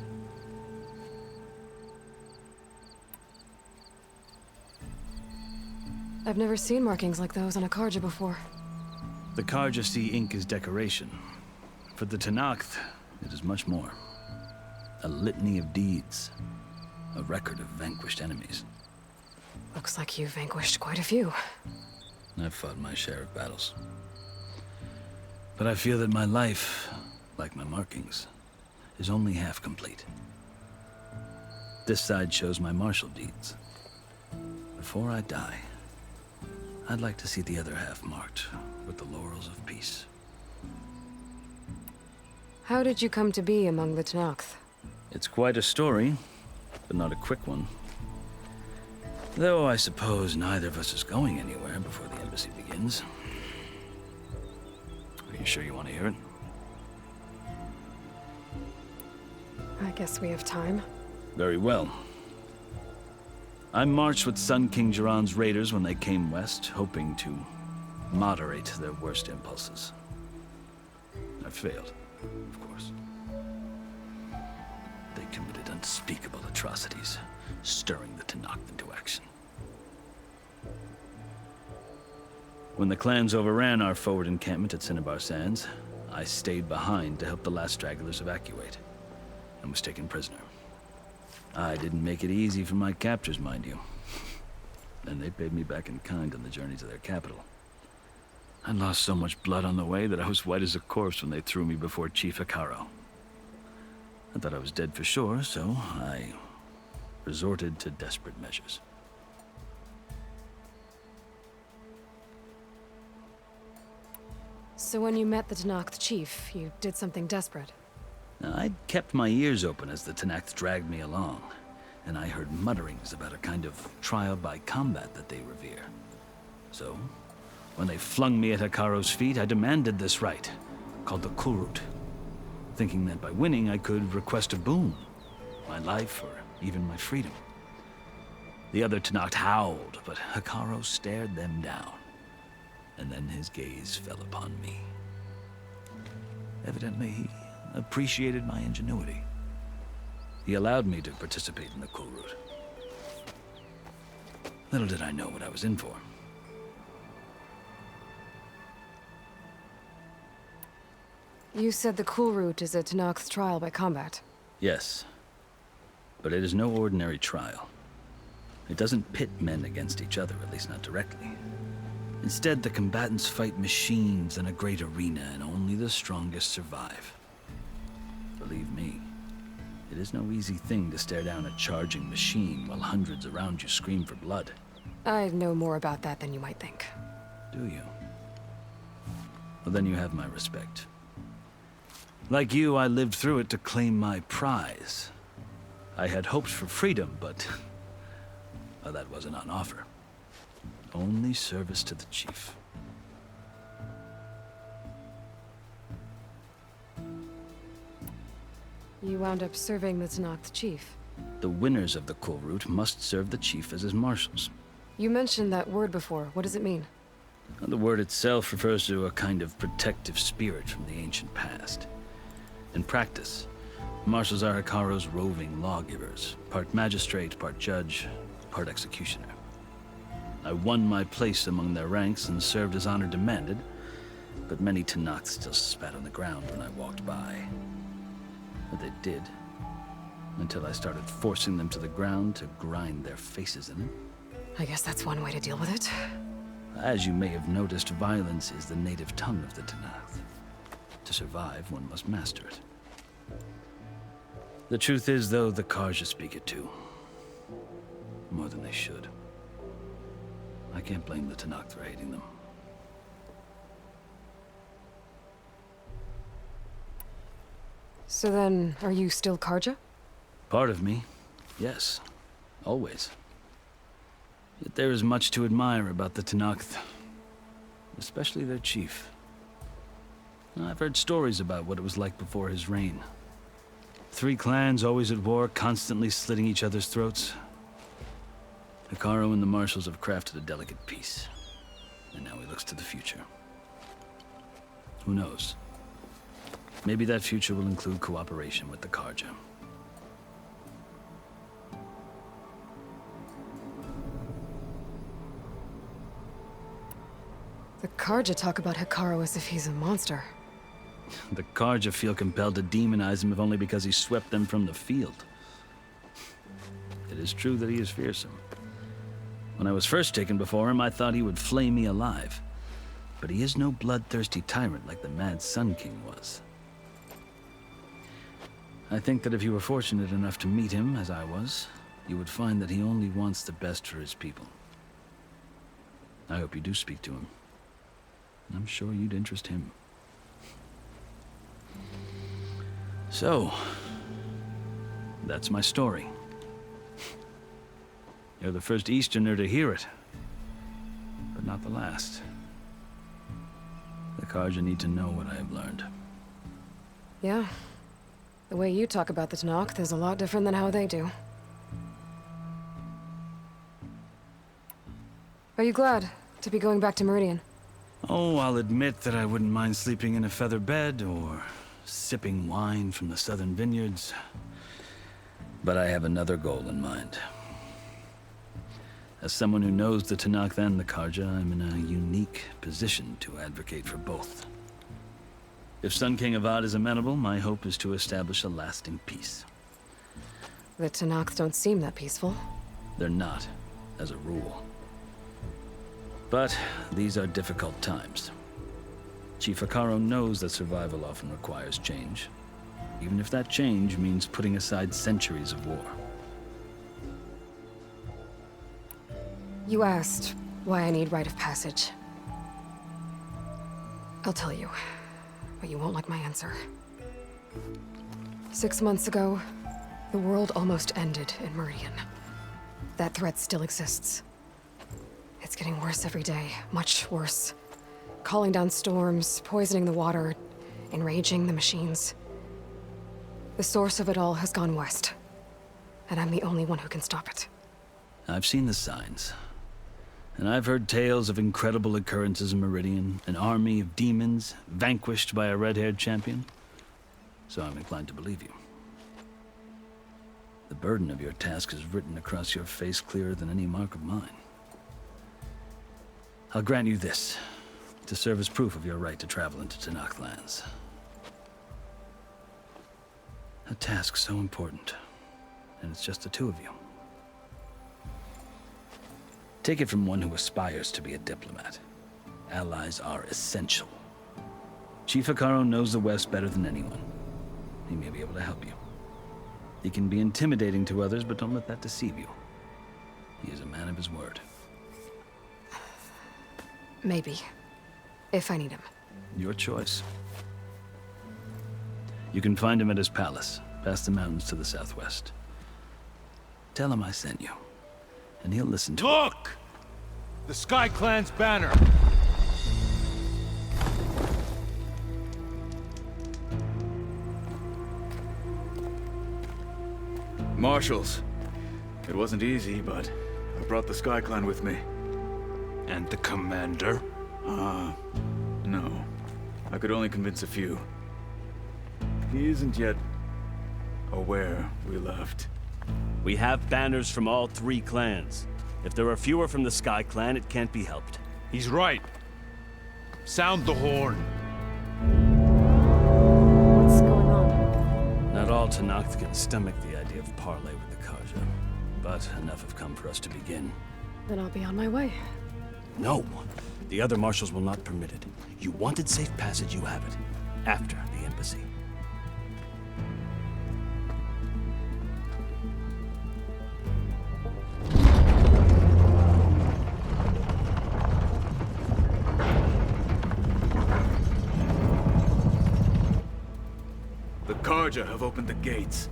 I've never seen markings like those on a Karja before. The Karja see ink as decoration. For the Tenakth, it is much more. A litany of deeds. A record of vanquished enemies. Looks like you've vanquished quite a few. I've fought my share of battles. But I feel that my life, like my markings, is only half complete. This side shows my martial deeds. Before I die, I'd like to see the other half marked with the laurels of peace. How did you come to be among the Tenakth? It's quite a story, but not a quick one. Though I suppose neither of us is going anywhere before the embassy begins. Are you sure you want to hear it? I guess we have time. Very well. I marched with Sun King Jiran's raiders when they came west, hoping to moderate their worst impulses. I failed, of course. They committed unspeakable atrocities, stirring the Tenakth into action. When the clans overran our forward encampment at Cinnabar Sands, I stayed behind to help the last stragglers evacuate, and was taken prisoner. I didn't make it easy for my captors, mind you. And they paid me back in kind on the journey to their capital. I lost so much blood on the way that I was white as a corpse when they threw me before Chief Hikaro. I thought I was dead for sure, so I resorted to desperate measures. So when you met the Tenakth chief, you did something desperate? Now, I'd kept my ears open as the Tenakth dragged me along, and I heard mutterings about a kind of trial by combat that they revere. So, when they flung me at Hikaro's feet, I demanded this right, called the Kulrut, thinking that by winning I could request a boon, my life or even my freedom. The other Tenakth howled, but Hikaro stared them down, and then his gaze fell upon me. Evidently, he appreciated my ingenuity. He allowed me to participate in the Kulrut. Little did I know what I was in for. You said the Kulrut is a Tenakth trial by combat. Yes, but it is no ordinary trial. It doesn't pit men against each other, at least not directly. Instead, the combatants fight machines in a great arena, and only the strongest survive. Believe me, it is no easy thing to stare down a charging machine while hundreds around you scream for blood. I know more about that than you might think. Do you? Well, then you have my respect. Like you, I lived through it to claim my prize. I had hoped for freedom, but well, that wasn't on offer. Only service to the chief. You wound up serving the Tenakth chief. The winners of the Kulrut must serve the chief as his marshals. You mentioned that word before. What does it mean? The word itself refers to a kind of protective spirit from the ancient past. In practice, marshals are Hikaro's roving lawgivers, part magistrate, part judge, part executioner. I won my place among their ranks and served as honor demanded, but many Tenakth still spat on the ground when I walked by. But they did, until I started forcing them to the ground to grind their faces in it. I guess that's one way to deal with it. As you may have noticed, violence is the native tongue of the Tenakth. To survive, one must master it. The truth is, though, the Karja speak it too. More than they should. I can't blame the Tenakth for hating them. So then, are you still Karja? Part of me, yes. Always. Yet there is much to admire about the Tenakth. Especially their chief. I've heard stories about what it was like before his reign. 3 clans always at war, constantly slitting each other's throats. Hekarro and the Marshals have crafted a delicate peace. And now he looks to the future. Who knows? Maybe that future will include cooperation with the Karja. The Karja talk about Hekarro as if he's a monster. The Karja feel compelled to demonize him if only because he swept them from the field. It is true that he is fearsome. When I was first taken before him, I thought he would flay me alive. But he is no bloodthirsty tyrant like the Mad Sun King was. I think that if you were fortunate enough to meet him, as I was, you would find that he only wants the best for his people. I hope you do speak to him. I'm sure you'd interest him. So, that's my story. You're the first Easterner to hear it, but not the last. The Karja need to know what I have learned. Yeah. The way you talk about the Tenakth is a lot different than how they do. Are you glad to be going back to Meridian? Oh, I'll admit that I wouldn't mind sleeping in a feather bed or sipping wine from the southern vineyards. But I have another goal in mind. As someone who knows the Tenakth and the Karja, I'm in a unique position to advocate for both. If Sun King Avad is amenable, my hope is to establish a lasting peace. The Tenakth don't seem that peaceful. They're not, as a rule. But these are difficult times. Chief Hekarro knows that survival often requires change, even if that change means putting aside centuries of war. You asked why I need rite of passage. I'll tell you, but you won't like my answer. 6 months ago, the world almost ended in Meridian. That threat still exists. It's getting worse every day, much worse. Calling down storms, poisoning the water, enraging the machines. The source of it all has gone west, and I'm the only one who can stop it. I've seen the signs. And I've heard tales of incredible occurrences in Meridian, an army of demons vanquished by a red-haired champion. So I'm inclined to believe you. The burden of your task is written across your face clearer than any mark of mine. I'll grant you this, to serve as proof of your right to travel into Tenakth lands. A task so important, and it's just the 2 of you. Take it from one who aspires to be a diplomat. Allies are essential. Chief Hekarro knows the West better than anyone. He may be able to help you. He can be intimidating to others, but don't let that deceive you. He is a man of his word. Maybe. If I need him. Your choice. You can find him at his palace, past the mountains to the southwest. Tell him I sent you, and he'll listen to Look! The Sky Clan's banner! Marshals. It wasn't easy, but I brought the Sky Clan with me. And the commander? No. I could only convince a few. He isn't yet aware we left. We have banners from all 3 clans. If there are fewer from the Sky Clan, it can't be helped. He's right. Sound the horn. What's going on? Not all Tenakth can stomach the idea of parley with the Karja, but enough have come for us to begin. Then I'll be on my way. No. The other marshals will not permit it. You wanted safe passage, you have it. After the embassy. Karja have opened the gates.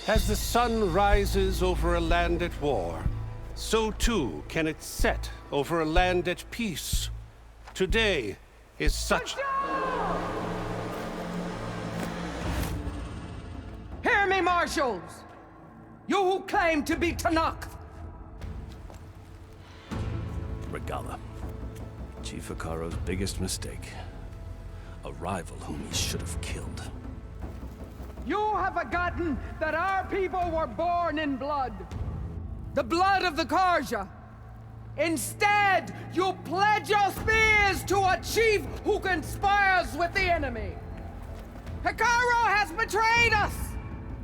As the sun rises over a land at war, so too can it set over a land at peace. Today is such... Hear me, marshals! You who claim to be Tanakh! Regala. Chief Hikaro's biggest mistake. A rival whom he should have killed. You have forgotten that our people were born in blood. The blood of the Karja. Instead, you pledge your spears to a chief who conspires with the enemy. Hikaro has betrayed us!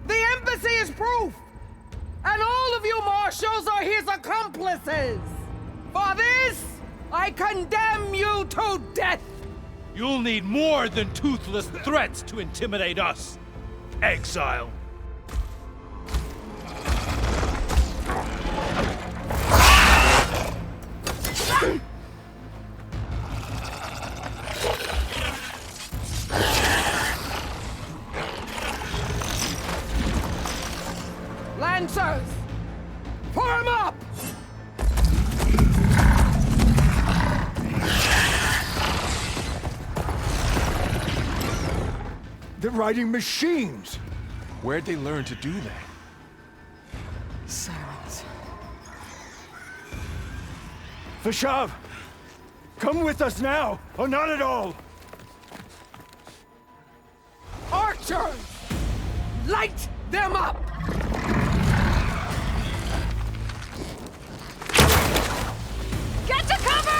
The embassy is proof! And all of you marshals are his accomplices! For this, I condemn you to death! You'll need more than toothless threats to intimidate us. Exile. Lancers! Form up! They're riding machines! Where'd they learn to do that? Silence. Vashav! Come with us now, or not at all! Archers! Light them up! Get to cover!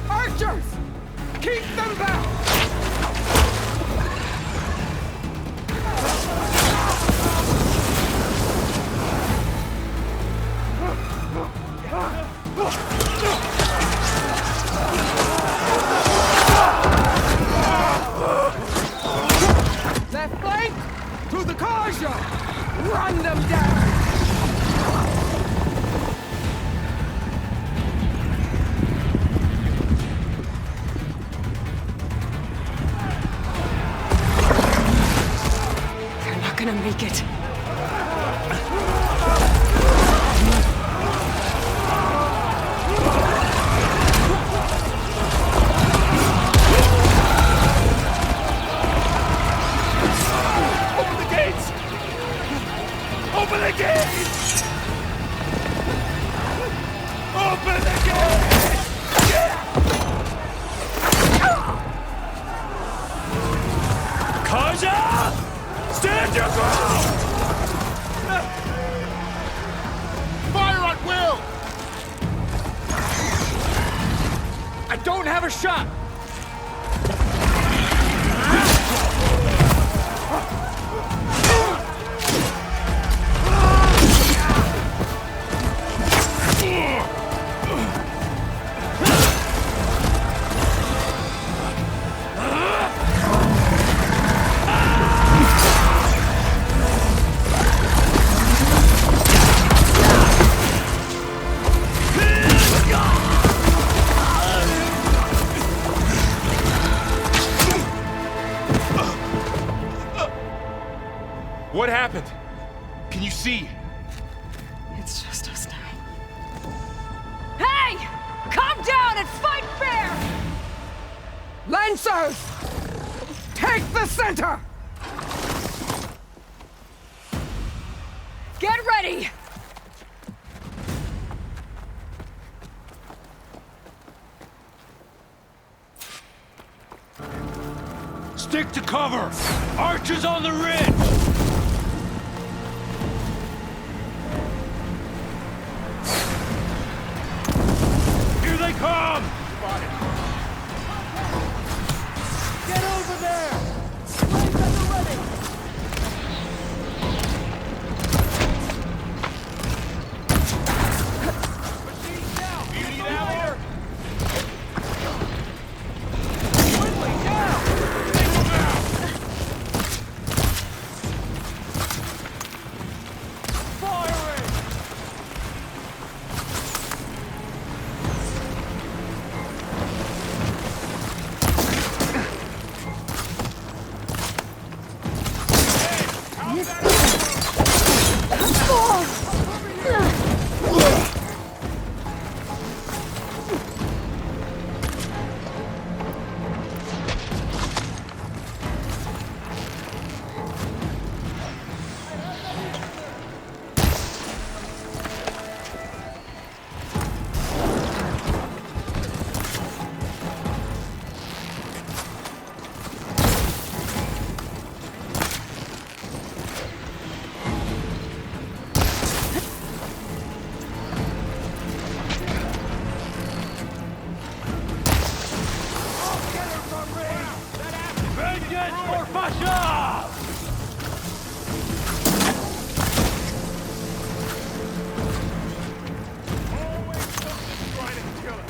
Archers! Keep them back! Left flank! To the Karja! Run them down! They're not gonna make it. Open the gates! Open the gates! Open the gates! Karja! Stand your ground! Fire at will! I don't have a shot! What happened? Can you see? It's just us now. Hey! Calm down and fight fair! Lancers! Take the center! Get ready! Stick to cover! Archers on the ridge! Come! Get over there! Flames at the ready! Machine down! You need ammo? Quickly, down! Take them out! Firing! Vengeance for Pasha! Always something trying to kill us.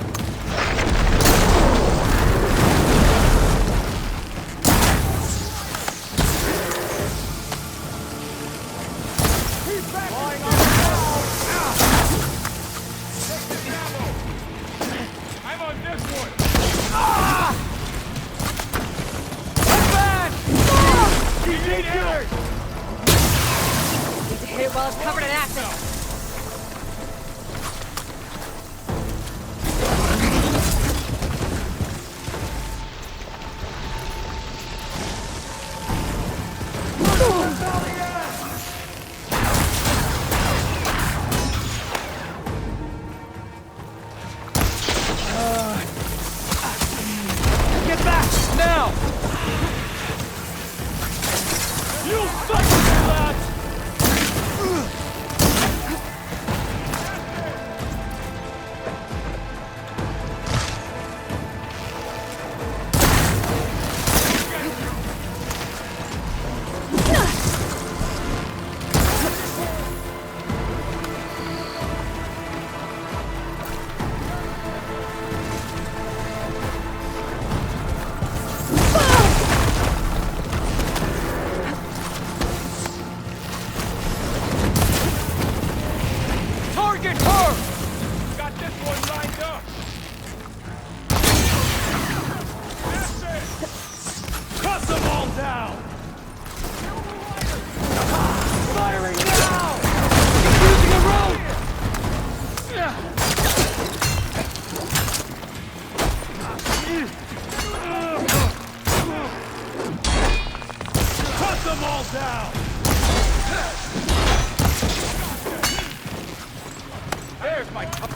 He's back! Flying on the ground! Take this ammo! I'm on this one! He's injured! Need to hit it while it's covered in acid. Get back! Now! You suck, lads! Target her! Got this one lined up. That's it! Cut them all down! Firing now! Using a rope! Cut them all down! There's my cup.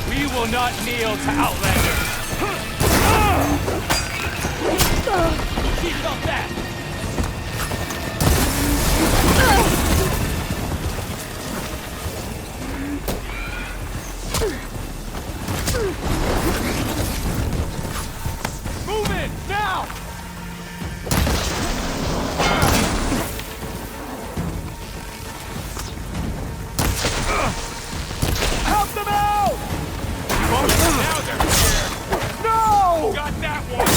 We will not kneel to Outlanders! Keep up that! Move in, now! Help them out! Now they're scared! No! Got that one!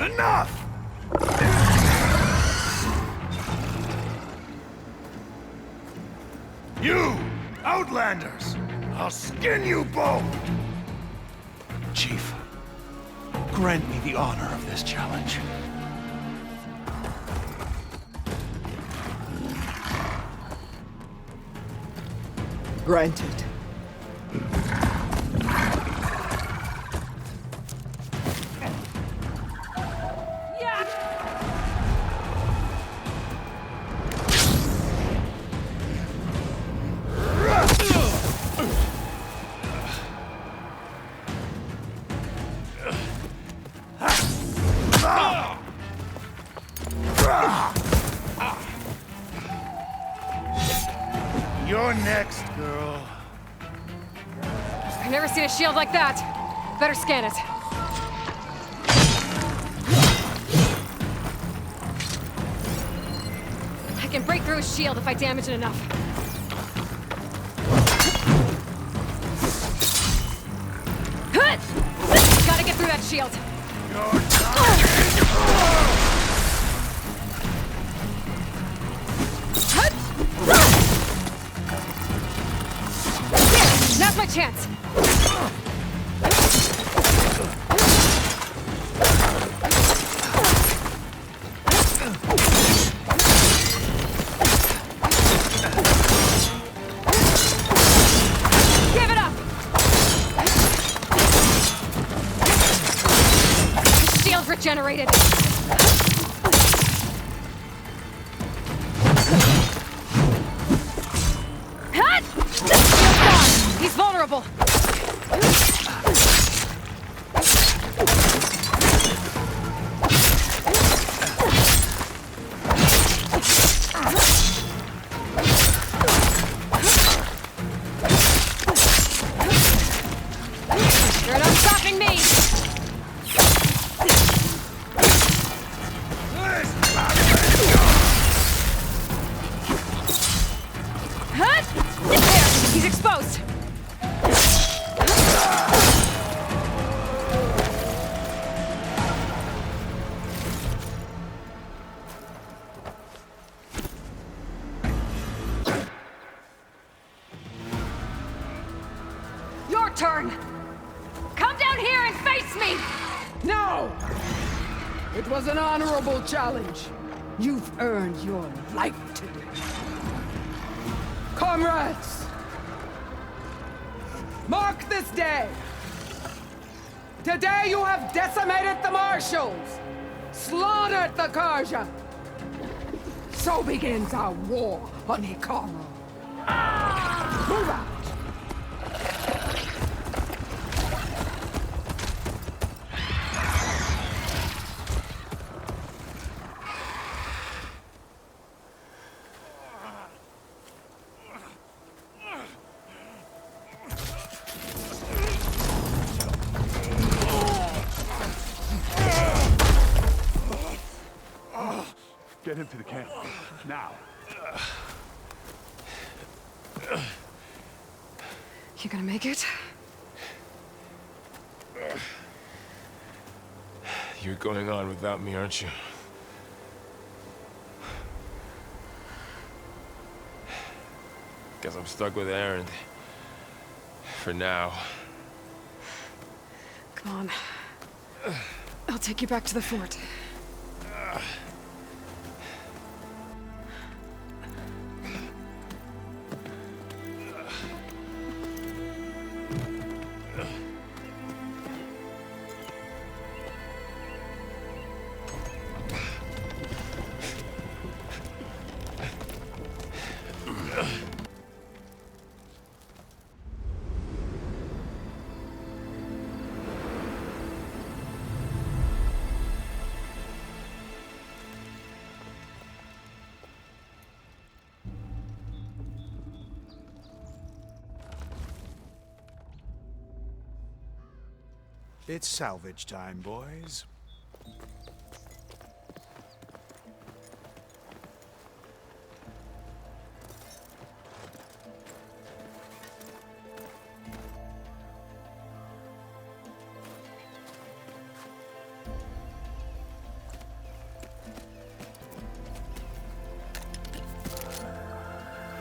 Enough! You, Outlanders! I'll skin you both! Chief, grant me the honor of this challenge. Granted. You're next, girl. I've never seen a shield like that. Better scan it. I can break through his shield if I damage it enough. Huh! shield! Here, now's my chance! Give it up! Shield regenerated! Hut! Shield's gone! He's vulnerable! You're not stopping me! Hut! There! He's exposed! Your turn! Come down here and face me! No! It was an honorable challenge. You've earned your life today. Comrades! Mark this day! Today you have decimated the Marshals! Slaughtered the Karja! So begins our war on Hikaru. Move out! Get him to the camp. Now. You gonna make it? You're going on without me, aren't you? Guess I'm stuck with Aaron. For now. Come on. I'll take you back to the fort. It's salvage time, boys.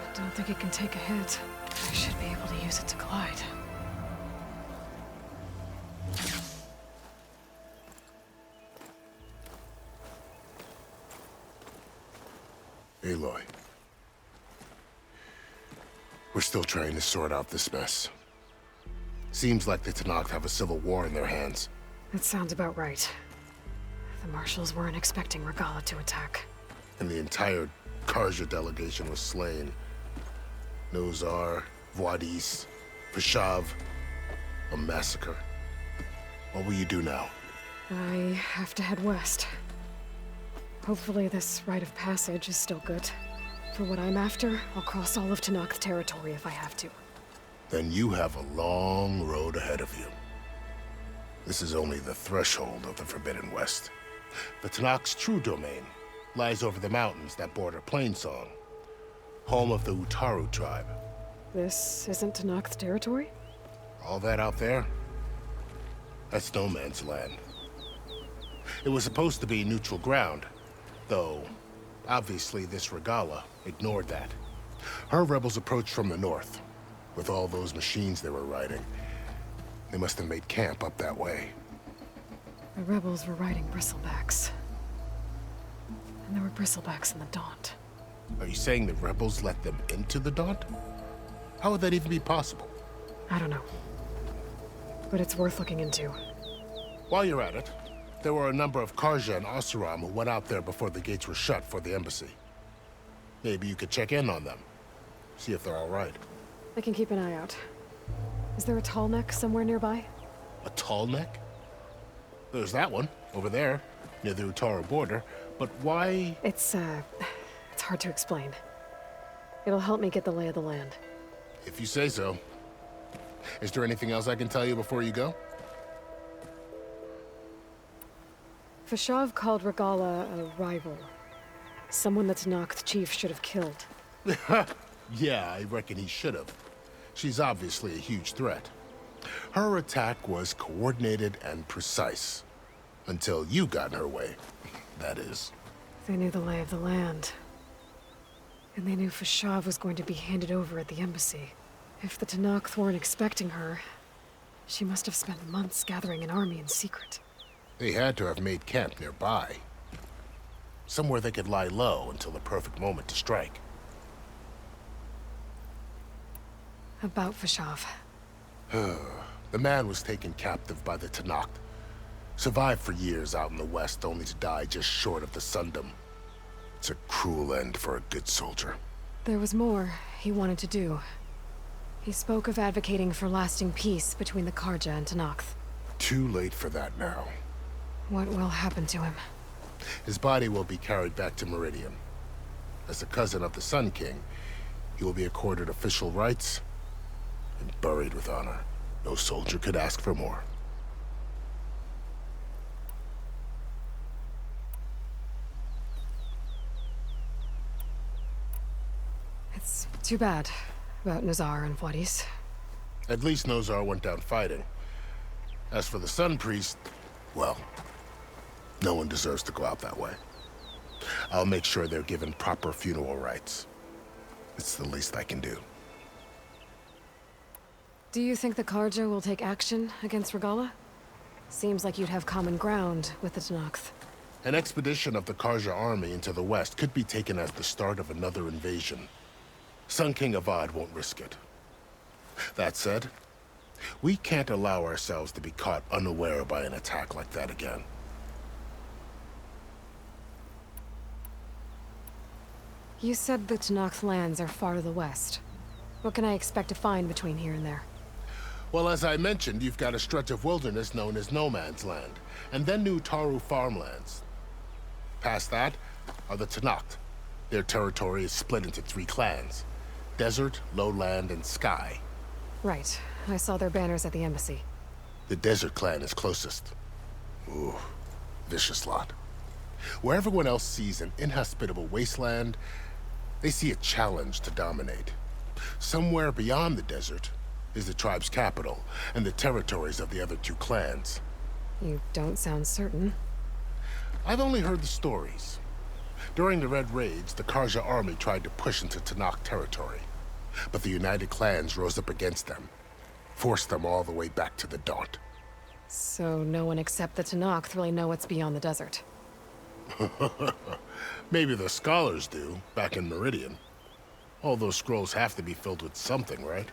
I don't think it can take a hit. I should be able to use it to glide. Aloy. We're still trying to sort out this mess. Seems like the Tenakth have a civil war in their hands. That sounds about right. The Marshals weren't expecting Regala to attack. And the entire Karja delegation was slain. Nozar, Voidis, Vashav. A massacre. What will you do now? I have to head west. Hopefully this rite of passage is still good. For what I'm after, I'll cross all of Tenakth territory if I have to. Then you have a long road ahead of you. This is only the threshold of the Forbidden West. The Tenakth's true domain lies over the mountains that border Plainsong, home of the Utaru tribe. This isn't Tenakth territory? All that out there? That's no man's land. It was supposed to be neutral ground, though obviously this Regala ignored that. Her rebels approached from the north. With all those machines they were riding, they must have made camp up that way. The rebels were riding bristlebacks. And there were bristlebacks in the Daunt. Are you saying the rebels let them into the Daunt? How would that even be possible? I don't know. But it's worth looking into. While you're at it, there were a number of Karja and Oseram who went out there before the gates were shut for the embassy. Maybe you could check in on them. See if they're all right. I can keep an eye out. Is there a tall neck somewhere nearby? A tall neck? There's that one, over there, near the Utaru border. But why? It's hard to explain. It'll help me get the lay of the land. If you say so. Is there anything else I can tell you before you go? Fashav called Regala a rival. Someone that Tenakth chief should have killed. Yeah, I reckon he should have. She's obviously a huge threat. Her attack was coordinated and precise. Until you got in her way, that is. They knew the lay of the land. And they knew Fashav was going to be handed over at the embassy. If the Tenakth weren't expecting her, she must have spent months gathering an army in secret. They had to have made camp nearby. Somewhere they could lie low until the perfect moment to strike. About Fashav. The man was taken captive by the Tenakth. Survived for years out in the west, only to die just short of the Sundom. It's a cruel end for a good soldier. There was more he wanted to do. He spoke of advocating for lasting peace between the Karja and Tenakth. Too late for that now. What will happen to him? His body will be carried back to Meridian. As a cousin of the Sun King, he will be accorded official rights and buried with honor. No soldier could ask for more. It's too bad about Nazar and Wadis. At least Nozar went down fighting. As for the Sun Priest, well, no one deserves to go out that way. I'll make sure they're given proper funeral rites. It's the least I can do. Do you think the Karja will take action against Regala? Seems like you'd have common ground with the Tenakth. An expedition of the Karja army into the west could be taken as the start of another invasion. Sun King Avad won't risk it. That said, we can't allow ourselves to be caught unaware by an attack like that again. You said the Tenakth lands are far to the west. What can I expect to find between here and there? Well, as I mentioned, you've got a stretch of wilderness known as No Man's Land, and then New Taru farmlands. Past that are the Tenakth. Their territory is split into 3 clans: Desert, Lowland, and Sky. Right. I saw their banners at the embassy. The Desert clan is closest. Ooh, vicious lot. Where everyone else sees an inhospitable wasteland, they see a challenge to dominate. Somewhere beyond the desert is the tribe's capital and the territories of the other 2 clans. You don't sound certain. I've only heard the stories. During the Red Raids, the Karja army tried to push into Tenakth territory, but the United Clans rose up against them, forced them all the way back to the Daunt. So no one except the Tenakth really know what's beyond the desert. Maybe the scholars do, back in Meridian. All those scrolls have to be filled with something, right?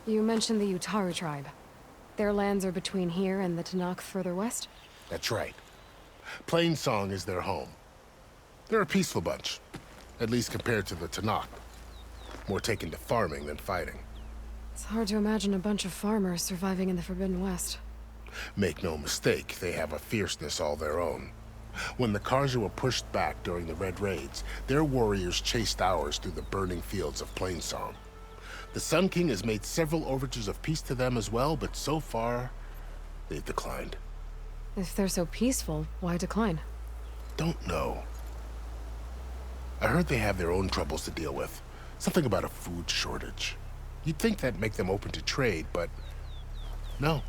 You mentioned the Utaru tribe. Their lands are between here and the Tenakth further west? That's right. Plainsong is their home. They're a peaceful bunch, at least compared to the Tenakth. More taken to farming than fighting. It's hard to imagine a bunch of farmers surviving in the Forbidden West. Make no mistake, they have a fierceness all their own. When the Karja were pushed back during the Red Raids, their warriors chased ours through the burning fields of Plainsong. The Sun King has made several overtures of peace to them as well, but so far, they've declined. If they're so peaceful, why decline? Don't know. I heard they have their own troubles to deal with. Something about a food shortage. You'd think that'd make them open to trade, but No.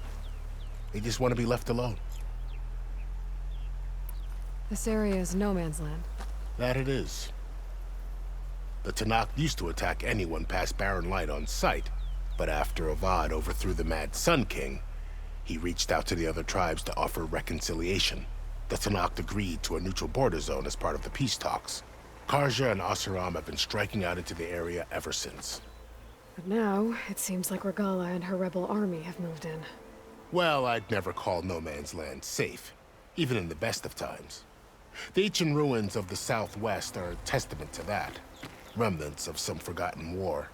They just want to be left alone. This area is no man's land. That it is. The Tanakh used to attack anyone past Barren Light on sight, but after Avad overthrew the Mad Sun King, he reached out to the other tribes to offer reconciliation. The Tanakh agreed to a neutral border zone as part of the peace talks. Karja and Oseram have been striking out into the area ever since. But now, it seems like Regala and her rebel army have moved in. Well, I'd never call no man's land safe, even in the best of times. The ancient ruins of the Southwest are a testament to that. Remnants of some forgotten war.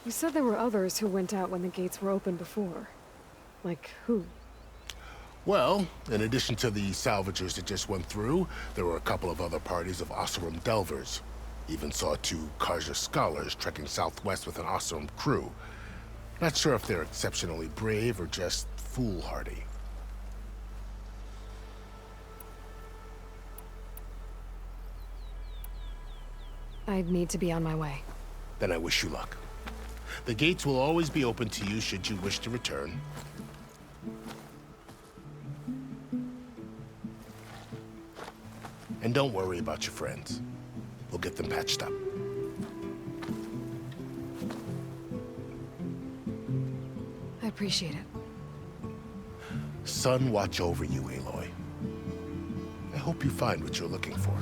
You said there were others who went out when the gates were open before. Like who? Well, in addition to the salvagers that just went through, there were a couple of other parties of Oseram delvers. Even saw 2 Karja scholars trekking southwest with an Oseram crew. Not sure if they're exceptionally brave or just foolhardy. I need to be on my way. Then I wish you luck. The gates will always be open to you should you wish to return. And don't worry about your friends. We'll get them patched up. I appreciate it. Sun watch over you, Aloy. I hope you find what you're looking for.